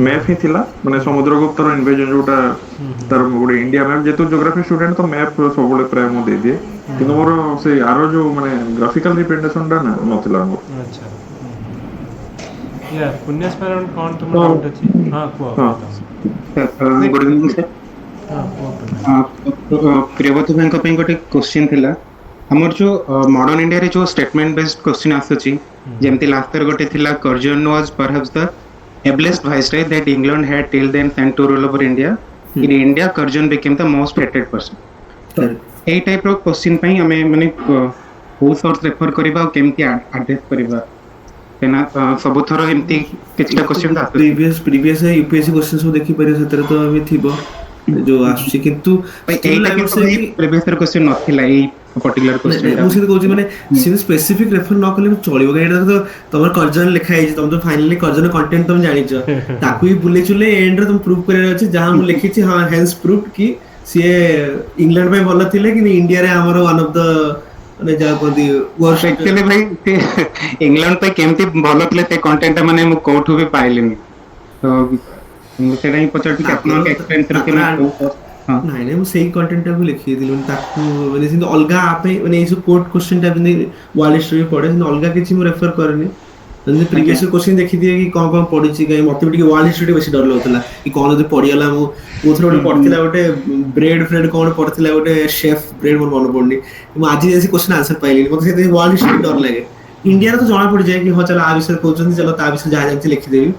मैप ही थिला माने समुद्रगुप्त रो इन्वेजन जोटा तार गोटे इंडिया मैप जेतु ज्योग्राफी स्टूडेंट तो मैप सब प्राय मु दे दिए किंतु मोर से आरो जो माने ग्राफिकल रिप्रेजेंटेशन टा ना नथिला मो अच्छा या पुण्य स्मरण कोन तुम डाउट अछि हां को good evening sir Priyavrat bank पे गोटे क्वेश्चन थिला हमर जो मॉडर्न इंडिया रे जो स्टेटमेंट बेस्ड क्वेश्चन आसुची जेमति लास्ट ईयर गोटे थिला Curzon was perhaps the ablest viceroy that England had till then sent to rule over India. In India, Curzon became the most hated person. तो ए type रो question पई हमें माने को source refer करबा केमति address करबा केना सब थरो एमति किछटा क्वेश्चन दा प्रीवियस यूपीएससी क्वेश्चन सब देखि परियो सेतर तो अभी थिबो जो आसुची किंतु एटा के प्रीवियस क्वेश्चन नथिला ए पर्टिकुलर क्वेश्चन मुझे कहूची माने सिन स्पेसिफिक रेफर न करले चलिबो एटा तो तमर कर्जन लिखा है तुम तो फाइनली कर्जन कंटेंट तुम जानि छ ताकू ही बुले चुले एंड रे तुम प्रूव करे अछि जहां मु लिखि छी हां हेंस प्रूव कि से इंग्लैंड में भलो थिले कि इंडिया रे हमर वन ऑफ द माने जा कोदी वर्स्ट एक्चुअली भाई इंग्लैंड पे केमति भलो थिले ते कंटेंट माने मु कोठु भी पाइलिनी तो मुझे नहीं पता कि आपन के एक्सप्लेन करके मैं नहीं नहीं सेही कंटेंट टा भी लिखि दिलु ताकू माने सिंध अलगा आपे माने इस कोड क्वेश्चन टा भी वर्ल्ड हिस्ट्री पढे सिंध अलगा किछि मु रेफर करनी जने प्रीवियस क्वेश्चन देखि दिए कि कोन पढिछि गय मते भी वर्ल्ड हिस्ट्री बेसी डर लगतला कि कोन जदि पढियाला मु ओथरो गोटे पढथिला गोटे ब्रेड फ्रेड कोन पढथिला गोटे शेफ ब्रेड मोर मन पडनी मु आज जैसे क्वेश्चन आंसर पाइलिनी मते से वर्ल्ड हिस्ट्री डर लागे इंडिया रे तो जाना पड़ जाए कि हो चला आ विषय कहउछन चलो ता विषय जा जांची लिखि देबी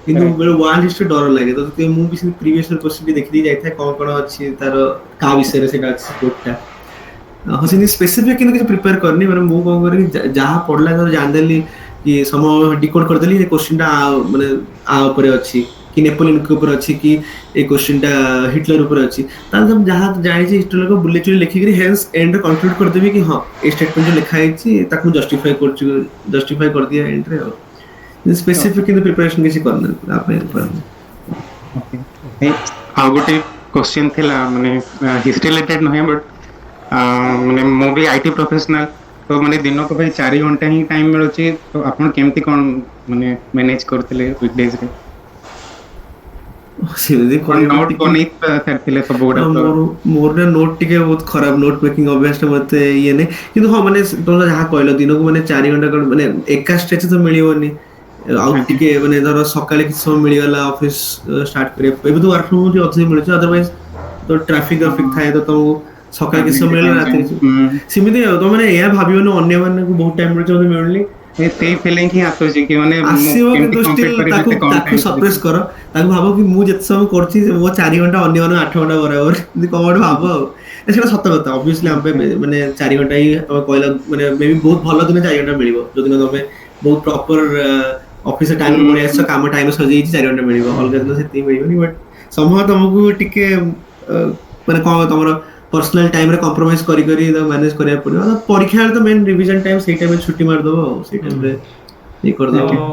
किंतु बेले वर्ल्ड हिस्ट्री डर लागे तो ते मु भी प्रीवियस क्वेश्चन भी देखि दी जाय था कोन अछि तार का विषय रे सेटा अछि कोडटा हसिनी स्पेसिफिक किन के प्रिपेयर करनी माने मु कोन करी जहा पढला तो जान देली कि सम डिकोड कर देली ये क्वेश्चनटा माने आ ऊपर अछि कि नेपोलियन के ऊपर अछि कि ए क्वेश्चनटा हिटलर ऊपर अछि त हम जहा जाय छी हिटलर को बुले चुले लिखि करी हेंस एंड कंक्लूड कर देबी कि हां ए स्टेटमेंट जो लिखा है छी ताकू जस्टिफाई कर दिया एंड रे स्पेसिफिक इन प्रिपरेशन किसी करना आपने ओके आ गोटे क्वेश्चन थिला माने हिस्ट्री रिलेटेड नहीं बट माने मु भी आईटी प्रोफेशनल तो माने दिन को भाई 4 घंटा ही टाइम मिलुची तो आपण केमती कोन माने मैनेज करथिले वीकडेज रे ସେମିତି कोन କହିବାକୁ नोट ଟିକେ बनै करथिले सब गुडा तो ମୋର ନା ନୋଟ୍ ଟିକେ ବହୁତ ଖରାପ ନୋଟ୍ ମେକିଂ ଅଭ୍ୟାସଟା ମତେ ଇଏ ନାହିଁ କିନ୍ତୁ ହଁ ମାନେ ତମେ ଯାହା କହିଲ ଦିନକୁ ମାନେ 4 ଘଣ୍ଟା ମାନେ ଏକା ଷ୍ଟ୍ରେଚ୍ ତ ମିଳିବନି ଆଉ ଟିକେ ମାନେ ଧର ସକାଳେ କିଛି ସମୟ ମିଳିଗଲା ଅଫିସ ଷ୍ଟାର୍ଟ କରିବା ଏବେ ତ ୱାର୍କ ଫ୍ରମ ହୋମ ଅଧିକ ମିଳୁଛି ଅଦରୱାଇଜ ତ ଟ୍ରାଫିକ ଥାଏ ତ ତମକୁ ସକାଳେ କିଛି ସମୟ ମିଳିଲା ରାତିରେ ସେମିତି ଆଉ ତମେ ମାନେ ଏହା ଭାବିବନି ଅନ୍ୟମାନଙ୍କୁ ବହୁତ ଟାଇମ ମିଳୁଛି ମତେ ମିଳୁନି ସେଇ ଫିଲିଂ ହିଁ ଆସୁଛି କି ମାନେ ଆସିବ କେମତି କିନ୍ତୁ କମ୍ପ୍ଲିଟ ଷ୍ଟିଲ୍ କରିବି ତାକୁ ଏତେ କମ ତାକୁ ଟାଇମ ସପ୍ରେସ୍ କର ତାକୁ ଭାବ କି ମୁଁ ଯେତେ ସମୟ କରୁଛି ମୋ 4 ଘଣ୍ଟା ଅନ୍ୟମାନଙ୍କୁ 8 ଘଣ୍ଟା ବରାବର ଏମିତି କଣ ଗୋଟେ ଭାବ ଆଉ ସେଇଟା ସତ କଥା ଅବଭିୟସଲି ଆମ ପାଇଁ ମାନେ 4 ଘଣ୍ଟା ହିଁ ତମେ କହିଲ ମାନେ ମେ ବି ବହୁତ ଭଲ ଦିନ 4 ଘଣ୍ଟା ମିଳିବ ଯୋଉଦିନ ତମେ ବହୁତ ପ୍ରପର ଅଫିସ ଟାଇମ ପଳେଇ ଆସିଛ କାମ ଟାଇମ ସରିଯାଇଛି 4 ଘଣ୍ଟା ମିଳିବ ଅଲଗା ଦିନ ସେତିକି ମିଳିବନି ବଟ୍ ସମୟ ତମକୁ ଟିକେ ମାନେ କଣ ତମର पर्सनल टाइम रे कॉम्प्रोमाइज करी करी द मैनेज करिया पड़ियो परीक्षा तो मेन रिवीजन टाइम सेही टाइम छुट्टी मार दबो सेही टाइम रे ये कर दबो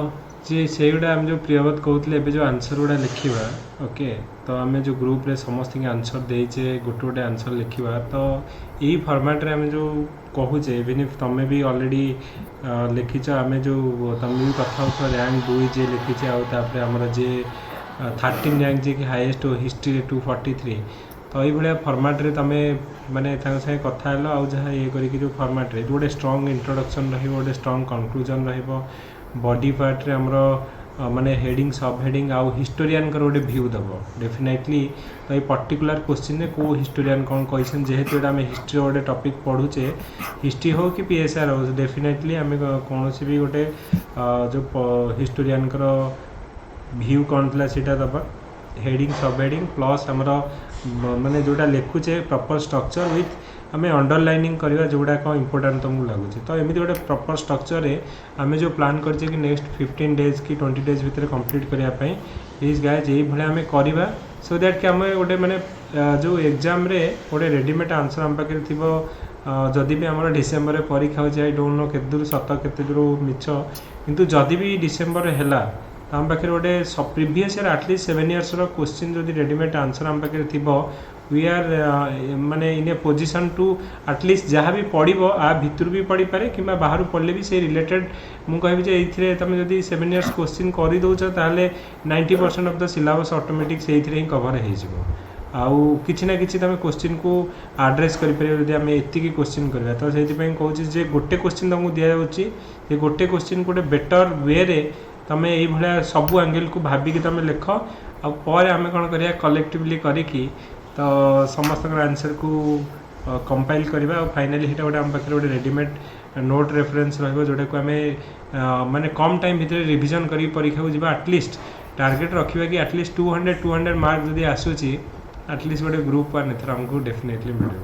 जे सेगुड़ा आम जो प्रियवत कहते एबे जो आंसर गुड़ा लिखा ओके तो आम जो ग्रुप रे समस्त आंसर देचे गोटे गोटे आंसर लिखा तो यही फॉर्मेट रे आम जो कहूचे इवन इफ तमें भी ऑलरेडी लिखिच आम जो तुम भी कथा हो रैंक 2 जे लिखिचे आउे आमर जे 13 रैंक जे कि हाईएस्ट हिस्ट्री 243 तो ये फॉर्मेट रे तमें माने सागे कथा आउ जहाँ ये करी जो फॉर्मेट रे गोटे स्ट्रॉन्ग इंट्रोडक्शन रोटे स्ट्रॉन्ग कंक्लूजन बॉडी पार्ट रे हमरो माने हेडिंग सब हेडिंग आउ हिस्टोरियन कर गोटे व्यू दब डेफिनेटली तो ये पर्टिकुलर क्वेश्चन रे को हिस्टोरियन कौन कही जेहेतु आम हिस्ट्री गोटे टॉपिक पढ़ुचे हिस्ट्री हो कि पीएसआर हो डेफिनेटली आम कौन भी गोटे जो हिस्टोरियन कर व्यू कौन था सीटा दबा हेडिंग सब हेडिंग प्लस हमरो माने जोटा लिखुचे प्रॉपर स्ट्रक्चर विथ आम अंडरलाइनिंग करवा जोड़ा कौन इंपोर्टेंट तुमको लगुच तो एमती गोटे प्रॉपर स्ट्रक्चर रे आम जो प्लान करछे कि नेक्स्ट 15 डेज कि 20 डेज भितर कंप्लीट करने प्लीज गाइज यही भाई आम करवा सो दैट कि आम गोटे माने जो एग्जाम रे गोटे रेडीमेड आंसर आम पाखे थी जदि भी आम डिसेम्बर परीक्षा हो आई डोंट नो केते दूर सत केते दूर मिछ किंतु जदि भी डिसेम्बर है तो आम पाखे गोटे previous year at least 7 years question जो रेडीमेड आंसर आम पाखे थी वी आर माने इन ए पोजिशन टू एटलिस्ट जहाँ भी पढ़ो आ भितर भी पढ़ी पारे कि बाहर पढ़ले भी से रिलेटेड मुझे ये तुम जब 7 इयर्स क्वेश्चन कर दौच ताले 90% ऑफ द सिलेबस ऑटोमेटिक से ही कवर हो आउ किसी ना कि तुम क्वेश्चन को आड्रेस करें आम एतिकी क्वेश्चन करवा तो से कहूँ गोटे क्वेश्चन तुमको दि जाऊँगी गोटे क्वेश्चन गोटे बेटर वे रे तुम ये सबू एंगल को भाविकी तुम लिख आपर आम कौन करिया कलेक्टिवली करिकी तो समस्त आंसर को कंपाइल करवा और फाइनली हिटा गोटे आम पाखे गोटे रेडीमेड नोट रेफरेंस रोटा को आम माने कम टाइम भितर रिविजन करी परीक्षा को जीवा एटलिस्ट टार्गेट रखा कि एटलिस्ट 200 मार्क जदि आसूची एटलिस्ट गोटे ग्रुप वन एथर आमको डेफिनेटली मिल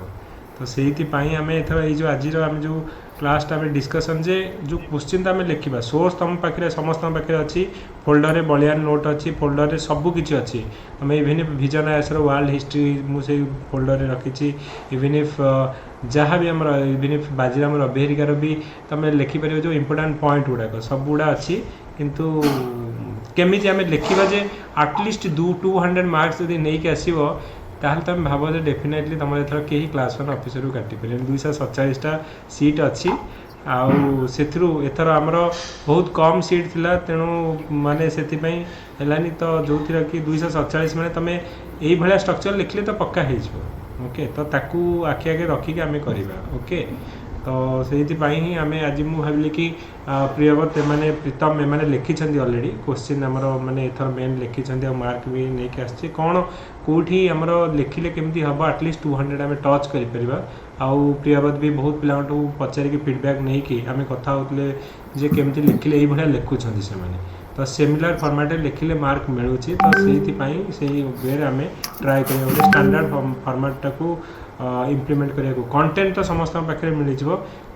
तो से आम एथर ये आज आम जो क्लास आम डिस्कसन जे जो क्वेश्चन तो आम लिखा सोर्स तुम पाखे समस्त पाखे अच्छी फोल्डर में बलियान नोट अच्छी फोल्डर में सबू किसी अच्छी तुम इवन इफ विजन आयसर वर्ल्ड हिस्ट्री मुझे फोल्डर में रखी इवन इफ जहाँ भी आम इवन इफ बाजीराम रविहरिकार भी तुम लिखिपर जो इंपोर्टाट पॉइंट गुड़ाक सब गुड़ा अच्छी किंतु केमी आम लिखा जे एटलिस्ट 200 मार्क्स जब नहीं कि आसो ताहले तुम भाव जे डेफिनेटली तुम एथर कहीं क्लास 1 ऑफिसर काटि पारे 247टा सीट अच्छी आउ से एथर आमर बहुत कम सीट थिला तेणु माने से हेलानी तो जो थी कि 247 माने तुम यही भाया स्ट्रक्चर लिखले तो पक्का हो ओके तो ताकू आखि आगे रखिक आम करवा ओके तो से ही आम आज मुझे भाविली कि प्रियवत मैंने प्रीतम मैंने लिखिं ऑलरेडी क्वेश्चन आमर माने एथर मेन लिखिं मार्क भी नहीं आसी कौन कौटी आमर लिखिले केमती हम एटलिस्ट 200 आम टच कर आउ प्रियवत भी बहुत पिला पचारिक फीडबैक नहीं कि आम कथा होते जे केमती लिखिले ये भाया लिखुंट से तो सिमिलर फॉर्मेट लिखिले मार्क मिलूँ तो से वे आम ट्राए कर स्टैंडर्ड फॉर्मेट को इम्प्लीमेंट करिया कंटेंट तो समस्त पाखे मिल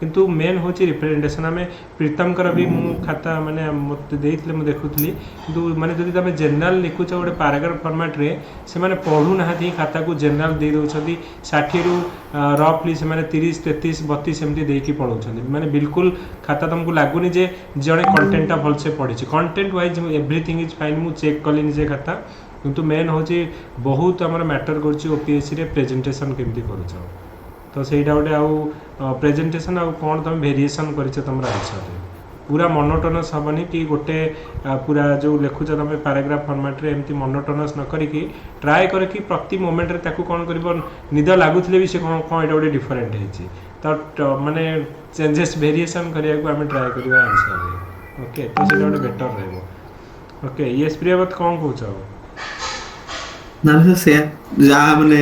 किंतु मेन हूँ रिप्रेजेंटेशन आम प्रीतम भी मु खाता माने मत देइथिले मु देखुथली किंतु माने जदि तुम जनरल लिखुच गोटे पैराग्राफ फॉर्मेट रे से माने पढ़ू ना खाता को जनरल दे दउछथि 60 रु रफली से माने 30 33 32 एमती देकी पढ़ाउछथि माने बिल्कुल खाता तुमको लागुनी जे जड़े कंटेंट भल से पढ़ी content wise everything is fine मु चेक कली निजे खाता किंतु मेन हूँ बहुत आम मैटर कर ओपीएससी रे प्रेजेंटेशन केमती कर तो ସେଇଟା ଗୋଟେ ଆଉ ପ୍ରେଜେଣ୍ଟେସନ୍ ଆଉ କ'ଣ ତୁମେ ଭେରିଏସନ୍ କରିଛ ତୁମର ଆନ୍ସର୍ରେ पूरा मोनोटोनस हेनी कि गोटे पूरा जो लिखुच तुम पैराग्राफ फॉर्मेट रे एमती मोनोटोनस न करिकी ट्राए कर कि प्रति मोमेंट रे ताकू कौन कर निद लगुले भी से कौन कौन ये गोटे डिफरेंट है तो माने चेंजेस वेरिएशन करिया को आम ट्राए करवा आंसर ओके तो से गोटे बेटर रहबो ओके यस प्रियवत कौन कहूछ ना से जा माने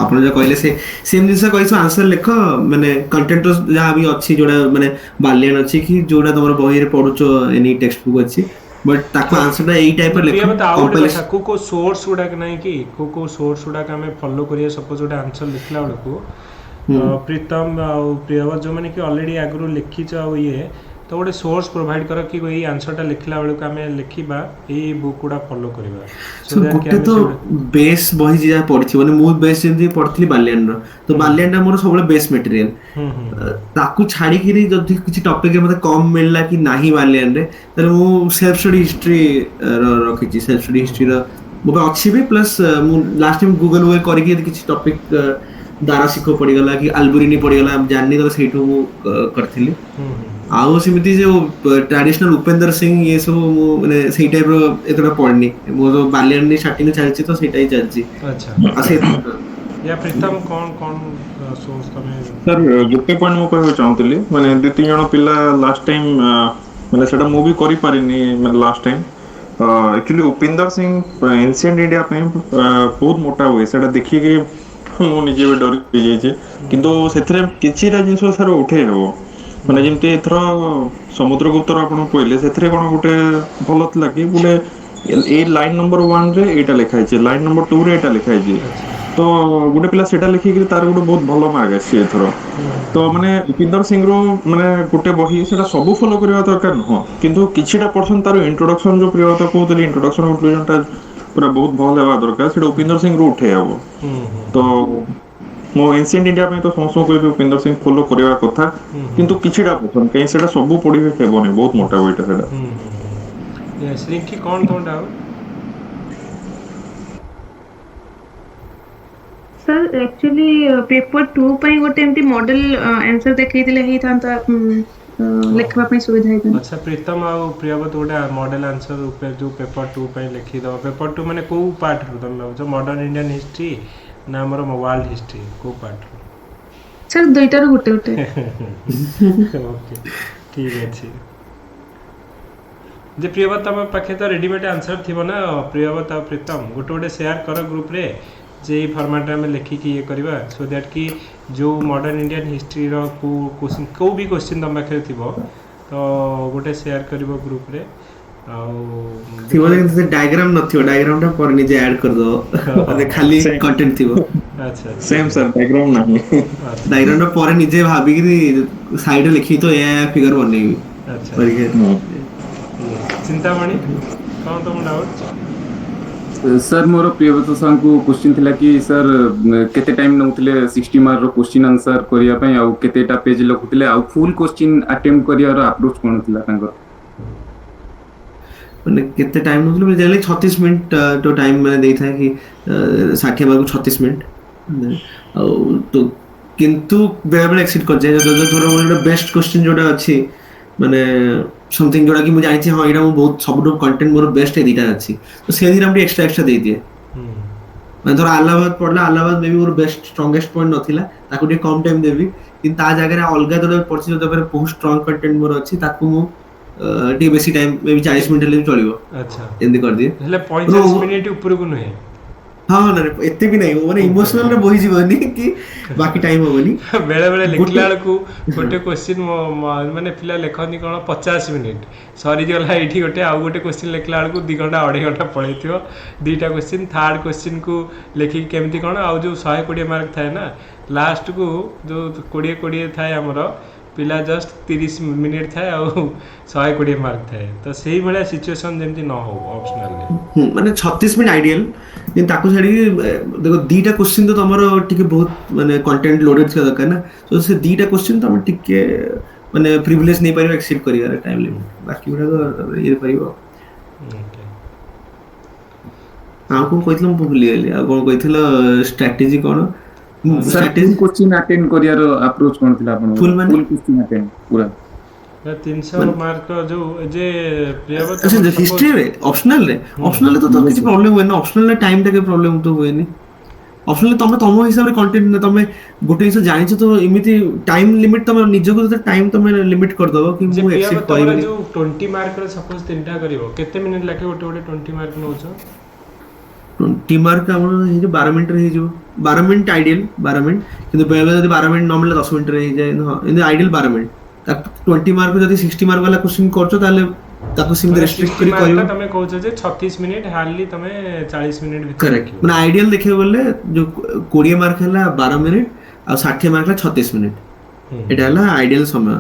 आपण जो कहले से सेम जिनसा कहै छ आंसर लिख माने कंटेंट जहाँ भी अच्छी जोड़ा माने बालियन अच्छी कि जोड़ा तुम बही रे पढुचो एनी टेक्स्ट बुक अच्छी बट ताको आंसर एई टाइप लिख कंपाइलेशन को सोर्स गुडा के नहीं कि को सोर्स गुडा के हमें फॉलो करिया सपोज जोड़ा आंसर लिखला बेलको प्रीतम आ प्रियवत जो माने कि ऑलरेडी आगरो लिखी छ ये तो गोटे सोर्स प्रोवाइड कर कि ये आंसरटा लिखला बेलू आम लिखा ये बुक गुड़ा फॉलो करवा गोटे तो बेस बही जे पढ़ी माने मु बेस जे पढ़थि बालियन रो तो बालियन टा मोर सबले बेस मटेरियल ताकू छाड़ी कि जदी किछि टॉपिक रे मते कम मिलला कि नाही बालियन रे त मु सेल्फ स्टडी हिस्ट्री रखि छी सेल्फ स्टडी हिस्ट्री रो मो अच्छी भी प्लस मु लास्ट टाइम गूगल वे करि कि किछि टॉपिक दारा सिखो पड़ी गला कि अल्बुरिनी पड़ी गला जाननी तो सेठू मु करथिली आउ सेमिति जो ट्रेडिशनल उपेंद्र सिंह ये सब माने सेही टाइप रो एतरा पढ़नी मो तो बालियन नि स्टार्टिंग चलछि तो सेटा ही चलछि अच्छा आसे या प्रीतम कौन सोर्स तमे सर गुटे पॉइंट मो कहबो चाहतली माने दु तीन जण पिला लास्ट टाइम माने सेटा मूवी करि पारिनी माने last time actually Upendra Singh ancient India पे बहुत मोटा हुए सेटा देखि के मो निजे भी डर जाय छै किंतु सेथरे किछिरा जिंस सर उठे हेबो माने जेमती एथर समुद्रगुप्तर आपण कहले सेथरे कोन गोटे भलो थला कि बोले ए लाइन नंबर 1 रे एटा लिखाइ छै लाइन नंबर 2 रे एटा लिखाइ छै तो गोटे पिला सेटा लिखि कि तार गोटे बहुत भलो मार्क आसी एथर तो माने उपेंद्र सिंह रो माने गोटे बही सेटा सब फॉलो करबा दरकार न किंतु किछिटा पर्सन तार इंट्रोडक्शन जो प्रियता कहतली इंट्रोडक्शन कंक्लूजन ता पूरा बहुत भल हेबा दरकार सेटा उपेंद्र सिंह रो उठे आबो तो मो एंशिएंट इंडिया पे तो समस्त को उपेंद्र सिंह फॉलो करबा कथा किंतु किछिटा पर्सन कहीं सेटा सब पढिबे हेबोनी बहुत मोटा होइटा सेटा यस रिंकी कोन तो डाउट सर एक्चुअली पेपर 2 पई गोटे एमती मॉडल आंसर देखै दिले ही था लिखवा पे सुविधा है अच्छा प्रीतम आ प्रियवत गोटे मॉडल आंसर ऊपर जो पेपर 2 पे लिखि दो पेपर 2 माने को पार्ट रो तुम जो मॉडर्न इंडियन हिस्ट्री ना हमर वर्ल्ड हिस्ट्री को पार्ट सर दुईटा रो गुटे गुटे ओके ठीक अछि जे प्रियवत तम पाखे तो रेडीमेड आंसर थिबो ना प्रियवत आ प्रीतम गोटे गोटे शेयर करो ग्रुप रे जे फॉर्मेट में लिखि कि ये करबा सो दैट कि जो मॉडर्न इंडियन हिस्ट्री रो क्वेश्चन को भी क्वेश्चन तम पाखे थिबो तो गोटे शेयर करबो ग्रुप रे थिबो जे डायग्राम नथिबो डायग्राम टा पर निजे ऐड कर दो अरे खाली कंटेंट थिबो अच्छा सेम सर डायग्राम नाही डायग्राम टा पर निजे भाबी कि साइड लिखि तो ए फिगर बनेबी अच्छा परिके चिंतामणि कौन तुम डाउट सर मोर प्रियव्रत सर को क्वेश्चन थिला कि सर केते टाइम नउतले 60 मार्क रो क्वेश्चन आंसर करिया पय आ केतेटा पेज लखुतले आ फुल क्वेश्चन अटेम्प्ट करिया रो अप्रोच कोन थिला तांकर माने केते टाइम नउतले जेले 36 मिनिट तो टाइम मैंने देई था कि 60 मार्क 36 मिनिट आ तो किंतु बेले बेले एक्सीड कर जाय जो थोड़ा मोर बेस्ट क्वेश्चन जोडा अछि माने समथिंग जोड़ा कि मुझे जानि छी हां एटा बहुत सबटो कंटेंट मोर बेस्ट है दीटा अछि तो से धीरे हम एक्स्ट्रा दे दिए मैं थोड़ा अलाहाबाद पढ़ला अलाहाबाद में भी मोर बेस्ट स्ट्रांगेस्ट पॉइंट नथिला ताको टे कम टाइम देबी किंतु ता जगह रे अलगा जोडा पढ़छि जो तबरे बहुत स्ट्रांग कंटेंट मोर अछि ताको मु टी बेसी टाइम मे भी 40 मिनिट ले चलिबो अच्छा एंदी कर दिए हेले 45 मिनिट ऊपर को नहे हां ना एते भी नहीं माने इमोशनल रे बही जीवनी कि बाकी टाइम होबनी बेले बेले लिखला को गोटे क्वेश्चन माने पिला लेखनी कोन 50 मिनिट सॉरी गला एठी गोटे आ गोटे क्वेश्चन लिखला को 2 घंटा 2.5 घंटा पळैथियो दुईटा क्वेश्चन थर्ड क्वेश्चन को लिखि केमती कोन आ जो 120 मार्क थाए ना लास्ट को जो 20 थाए हमरो पिला जस्ट 30 मिनिट थाए आ 120 मार्क थाए तो सही भले सिचुएशन जेमती न हो ऑप्शनल माने 36 मिनिट आइडियल इन ताको छाडी देखो दीटा क्वेश्चन तो तमरो टिके बहुत माने कंटेंट लोडेड छ दरकार ना तो से दीटा क्वेश्चन तम टिके माने प्रिविलेज नहीं पारिबो एक्सीड करिया टाइम लिमिट बाकी गुडा तो ये पारिबो ओके आ को कइतलम भूली गेली आ कोन कइतलो स्ट्रेटजी कोन सर फुल क्वेश्चन अटेंड करियार अप्रोच कोन थिला आपण Full माने? फुल क्वेश्चन अटेंड पूरा 300 मार्क जो जे प्रियव्रत अच्छा हिस्ट्री रे ऑप्शनल रे तो किसी प्रॉब्लम हुए ना ऑप्शनल रे टाइम टा के प्रॉब्लम तो हुए नहीं ऑप्शनल तमे तम हिसाब रे कंटेंट तमे गोटे हिसाब जानि छ तो एमिति टाइम लिमिट तमे निज को तो टाइम तमे लिमिट कर दबो कि जे मु एक्सेप्ट प्रियव्रत करबनी जो 20 मार्क रे सपोज तीनटा करिवो केते मिनिट लागे गोटे गोटे 20 मार्क नउछ 20 मार्क हमर हे जो 12 मिनिट रे जो 12 मिनिट आइडियल 12 मिनिट किंतु बेले जदी 12 मिनिट न मिले 10 मिनिट रे जाय हां इन आइडियल 12 मिनिट 20 मार्क जदी 60 मार्क वाला क्वेश्चन करछो ताले ताको सिम रेस्ट्रिक्ट करी करियो तमे कहउछ जे 36 मिनिट हार्डली तमे 40 मिनिट भीतर करेक्ट माने आइडियल देखे बोले जो 20 मार्क हला 12 मिनिट आ 60 मार्क हला 36 मिनिट एटा हला आइडियल समय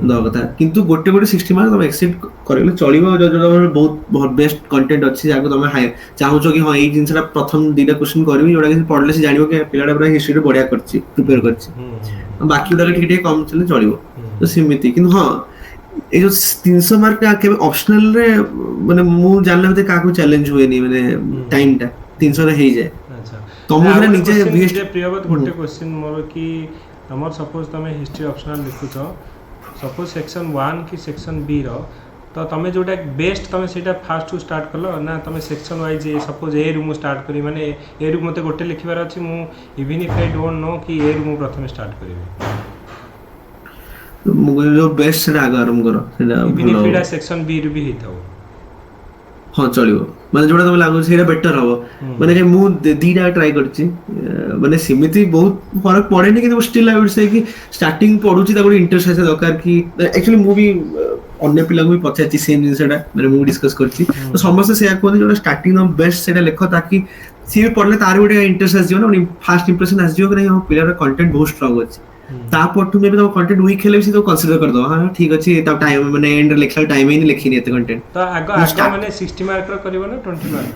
द कथा किंतु गोटे गोटे 60 मार्क तमे एक्सेप्ट करले चलिबो जो जो बहुत बेस्ट कंटेंट अछि जाको तमे हाई चाहूछो कि हां ए जिंसरा प्रथम दीटा क्वेश्चन करबी जोडा कि पढले से जानिबो कि पिलाडा पूरा हिस्ट्री रे बढ़िया करछि प्रिपेयर करछि बाकी उडा ठीक ठीक कम चले चलिबो तो सिमिति किंतु हां ए जो 300 मार्क के ऑप्शनल रे माने मु जानले बते काको चैलेंज हुए नहीं माने टाइम टा 300 रे हे जाय अच्छा तुम रे नीचे वेस्ट प्रियव्रत गोटे क्वेश्चन मोर कि हमर सपोज तमे हिस्ट्री ऑप्शनल लिखुछ सपोज सेक्शन 1 कि सेक्शन बी रो तो तमे जोटा बेस्ट तमे सेटा फास्ट टू स्टार्ट करलो ना तमे सेक्शन वाइज सपोज ए रूम स्टार्ट करी माने ए रूम मते गोटे लिखिबार अछि मु even if I don't know कि ए रूम प्रथम स्टार्ट करिवे मु जो बेस्ट से आगारम करो सेटा इवन इफ इडा सेक्शन बी रू भी हिताओ हां चलिबो माने जोडा तमे लागो सेटा बेटर हबो माने कि मु दीटा ट्राई करछि माने सिमिति बहुत फरक पड़े नहीं कि स्टिल आई वुड से कि स्टार्टिंग पढुछि ता इंटरेस्ट है दरकार कि एक्चुअली मु भी अन्य पिला को भी पछाची सेम जिनसटा माने मु डिस्कस करछि तो समस्त से को जोडा स्टार्टिंग ऑफ बेस्ट सेटा लेखो ताकि सी पढले तार गोटे इंटरेस्ट आसी जो ना फर्स्ट इंप्रेशन आसी जो कि नहीं पिला रे कंटेंट बहुत स्ट्रांग अछि तापटू में भी तो कंटेंट वीक हेले भी तो कंसीडर कर दो हां ठीक अछि ता टाइम माने एंड लेखला टाइम ही नहीं लिखिनी एते कंटेंट तो आगो माने 60 मार्क रो करबो ना 20 मार्क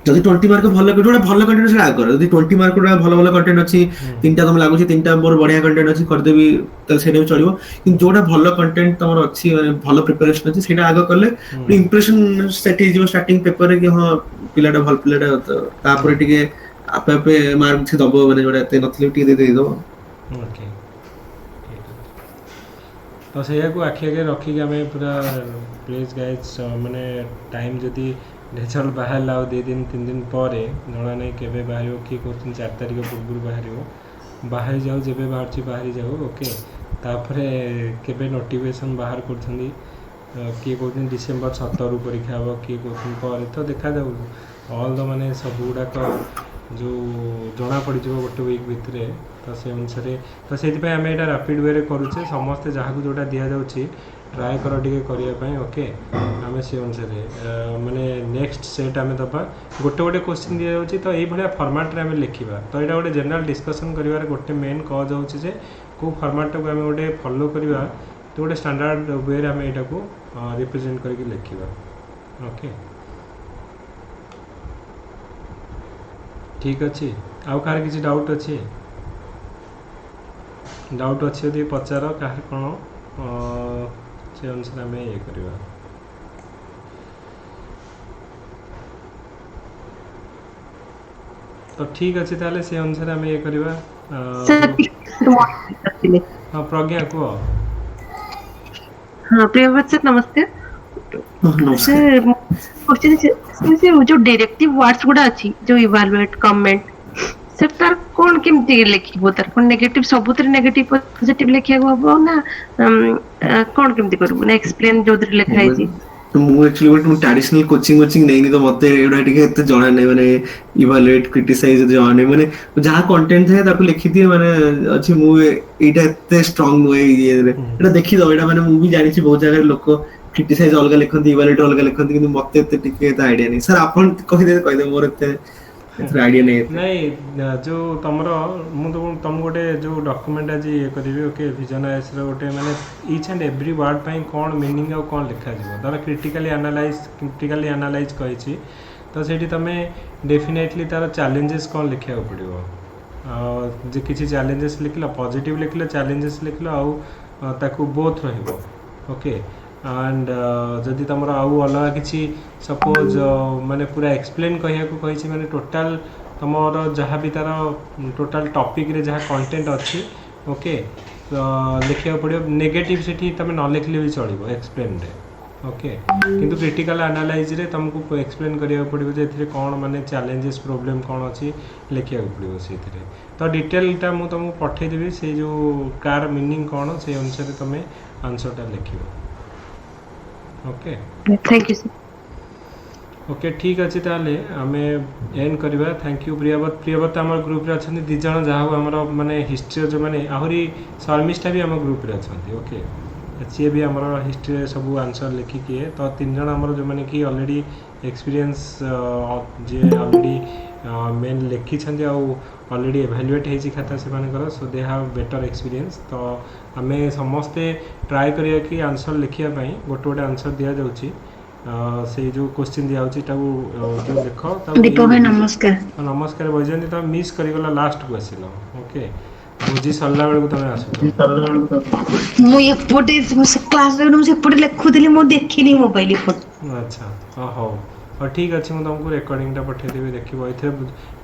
जदि 20 मार्क भलो जोडा भलो कंटेंट से आग कर जदि 20 मार्क रो भलो भलो कंटेंट अछि तीनटा तुम लागु छी तीनटा मोर बढ़िया कंटेंट अछि कर देबी त सेटा भी चलिबो कि जोडा भलो कंटेंट तमर अछि माने भलो प्रिपरेशन अछि सेटा आग करले इंप्रेशन सेट ही जो स्टार्टिंग पेपर रे कि हां पिलाटा भल पिलाटा तापर टिके आपे आपे मार्क छी दबो माने जोडा ते नथले टिके दे दो ओके तो से को आखि आगे रखी के हमें पूरा प्लीज गाइस माने टाइम जदी रिजल्ट बाहर लाओ 2 दिन 3 दिन परे जणा नै केबे बाहरियो की कोन 4 तारिख पूर्व बाहरियो बाहर जाओ जेबे बाहरची बाहरी जाओ ओके तापरे केबे नोटिफिकेशन बाहर करथंदी की कोन डिसेंबर 17 रु परीक्षा हो की कोन परे तो देखा जाऊ ऑल द माने सब गुडा को जो जना पड़ी जो गोटे वीक भितरे तो से अनुसार तो से आम यहाँ रैपिड वे करुचे समस्ते जहाँ को जोटा दि जाऊँगी ट्राए कर करने ओके आम से अनुसार माने नेक्स्ट सेट आम दबा गोटे गोटे क्वेश्चन दि जाऊँगी तो ये फर्माट्रे आम लिखा तो यहाँ गोटे जनरल डिस्कसन कर गोटे मेन कज हो कौ फर्माट को आम गोटे फॉलो करवा तो गोटे स्टैंडर्ड वे आम यहाँ को रिप्रेजेंट करके लिखा ओके ठीक अच्छे आउ कार किसी डाउट अच्छे डाउट अच्छे यदि पचार कह कौन से अनुसार आम ये करवा तो ठीक अच्छे ताले से अनुसार आम ये करवा हाँ प्रज्ञा कह हाँ प्रियव्रत सर नमस्ते सर क्वेश्चन जो डायरेक्टिव वर्ड्स गुडा अछि जो इवैल्यूएट कमेंट सर तार कोन केमती लिखिबो तार कोन नेगेटिव सबुतर नेगेटिव पॉजिटिव लिखिया होबो ना कोन केमती करबो ना एक्सप्लेन जो दर लिखाई छी तो मु एक्चुअली वो ट्रेडिशनल कोचिंग नहीं तो मते एडा टिके एते जणा नै माने इवैल्यूएट क्रिटिसाइज जणा नै माने जहां कंटेंट है ताको लिखि दिए माने अछि मु एटा एते स्ट्रांग वे ये एटा देखि दो एटा माने मु भी जानि छी बहुत जगह लोक क्रिटिसाइज अलग लिखंती इवैल्यूएट अलग लिखंती किंतु मते एते टिके त आईडिया नहीं सर आपन कहि दे मोर एते आईडिया नहीं जो तमरो मु तो तुम गोटे जो डॉक्यूमेंट आज ये करिवे ओके विजन आईएस रो गोटे माने ईच एंड एवरी वर्ड पई कोन मीनिंग और कोन लिखा जिवो तार क्रिटिकली एनालाइज कहि छी तो सेठी तमे डेफिनेटली तार चैलेंजेस कोन लिखिया पड़िवो जे किछि चैलेंजेस लिखला पॉजिटिव लिखला चैलेंजेस लिखला आ ताकू बोथ रहइबो ओके एंड जदि तुम आउ अलग किसी सपोज माने पूरा एक्सप्लेन कहिया को कहि माने टोटल तुमर जहाँ भी तार टोटाल टॉपिक रे जहाँ कंटेंट अच्छी ओके लिखा पड़ो नेगेटिव से तुम न लिखले भी चलो एक्सप्लेन रे ओके किंतु क्रिटिकल एनालाइज रे तुमको एक्सप्लेन करिया पड़ो जे एथिरे कौन माने चैलेंजेस प्रॉब्लम कौन अच्छी लिखा पड़ो से तो डिटेलटा मुझे तुमको पठेदेवी से जो कार मीनिंग कौन से अनुसार तुम आंसरटा लिख okay thank you sir okay ठीक अच्छे ताले आम एंड करवा थैंक यू प्रियवत आम ग्रुप रे अच्छा दी जन जहाँ आम माने हिस्ट्री जो मैंने आहरी शर्मिष्ठा भी आम ग्रुप रे अच्छा ओके सी भी आम हिस्ट्री सब आंसर लिखिकी तो 3 जन आम जो मैंने कि ऑलरेडी एक्सपीरियंस जे ऑलरेडी मेन लिखी ऑलरेडी एभालुएट हो खाता से सो दे हैव बेटर एक्सपीरियंस तो आम समस्ते ट्राए करिया कि आंसर लिखापी गोटे गोटे आंसर दि जाऊँगी से जो क्वेश्चन दिया जो देख दीपक भाई नमस्कार नमस्कार वैजयंती तुम मिस करगला लास्ट को आसिल ओके बुझी सरला बेलू तुम आस मु एपटे क्लास रे मु सेपटे लिखुतली मु देखिनी मोबाइल फोटो अच्छा हो ठीक अच्छे मुझे तुमको रेकर्डिंगटा पठेदेवी देखो ये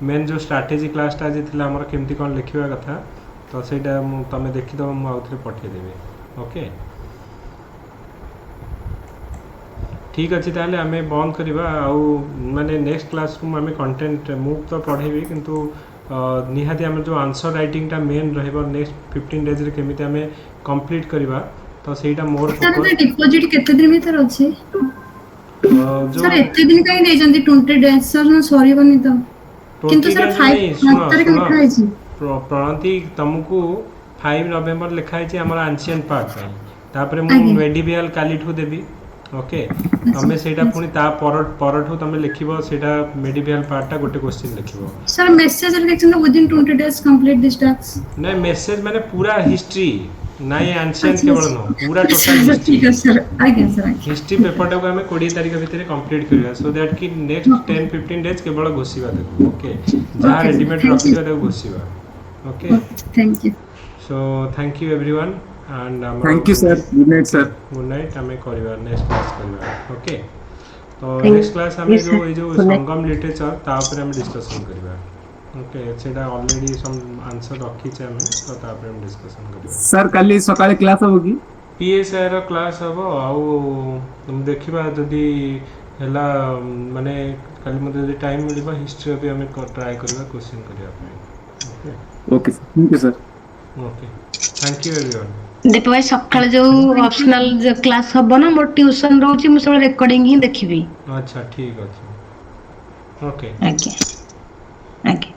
मेन जो स्ट्राटेजी क्लासटा आज आम केमती कौन लिखा कथा तो सहीटा तुम देखीद मुझे पठेदेवी ओके ठीक अच्छे ताले आम बंद करवा आउ माने नेक्स्ट क्लास को आम कंटेंट मु तो पढ़ेबी किंतु निहाती आम जो आंसर राइटिंगटा मेन रहिबो नेक्स्ट 15 डेज रे केमिति आम कंप्लीट करवा तो सेटा मोर सर डिपॉजिट केते दिन भीतर अछि जो सर एते दिन काई नै जंदी 20 डेज सर सॉरी बनी तो किंतु सर 5 तारीख लिखा है छी प्रणति तुमको 5 नवंबर लिखा है हमर एंशिएंट पार्ट तापर मु मेडिवियल कालीठू देबी ओके तमे सेटा पुनी ता परठू तमे लिखिबो सेटा मेडिवियल पार्टटा गोटे क्वेश्चन लिखिबो sir message reaction with in 20 days complete this task नै मैसेज माने पूरा हिस्ट्री नाइ एंशिएंट केवल न पूरा टोटल हिस्ट्री ठीक है सर आगे सर हिस्ट्री पेपरटा को हमें 20 तारिख भीतर कंप्लीट करबा सो दैट कि नेक्स्ट 10-15 डेज केवल घोषिबा देखो ओके जहां रेडीमेड रखिबा देखो घोषिबा okay thank you so thank you everyone and thank you sir good night sir good night हमें करवा नेक्स्ट क्लास करवा ओके तो नेक्स्ट क्लास हमें जो ये जो संगम लिटरेचर ता ऊपर हम डिस्कशन करवा ओके सेटा ऑलरेडी सम आंसर रखी छे हमें तो ता ऊपर हम डिस्कशन करवा सर काली सकाळे क्लास होगी पीएसआई रो क्लास हबो आउ तुम देखिबा जदी हला माने काली मते जदी टाइम मिलबा हिस्ट्री भी हमें ट्राई करबा क्वेश्चन करबा okay okay sir thank you sir okay thank you everyone Deepak भाई सकाळ जो ऑप्शनल जो क्लास हबो ना मोर ट्यूशन रहउची मु सब रिकॉर्डिंग ही देखिबी अच्छा ठीक अछि ओके आगे आगे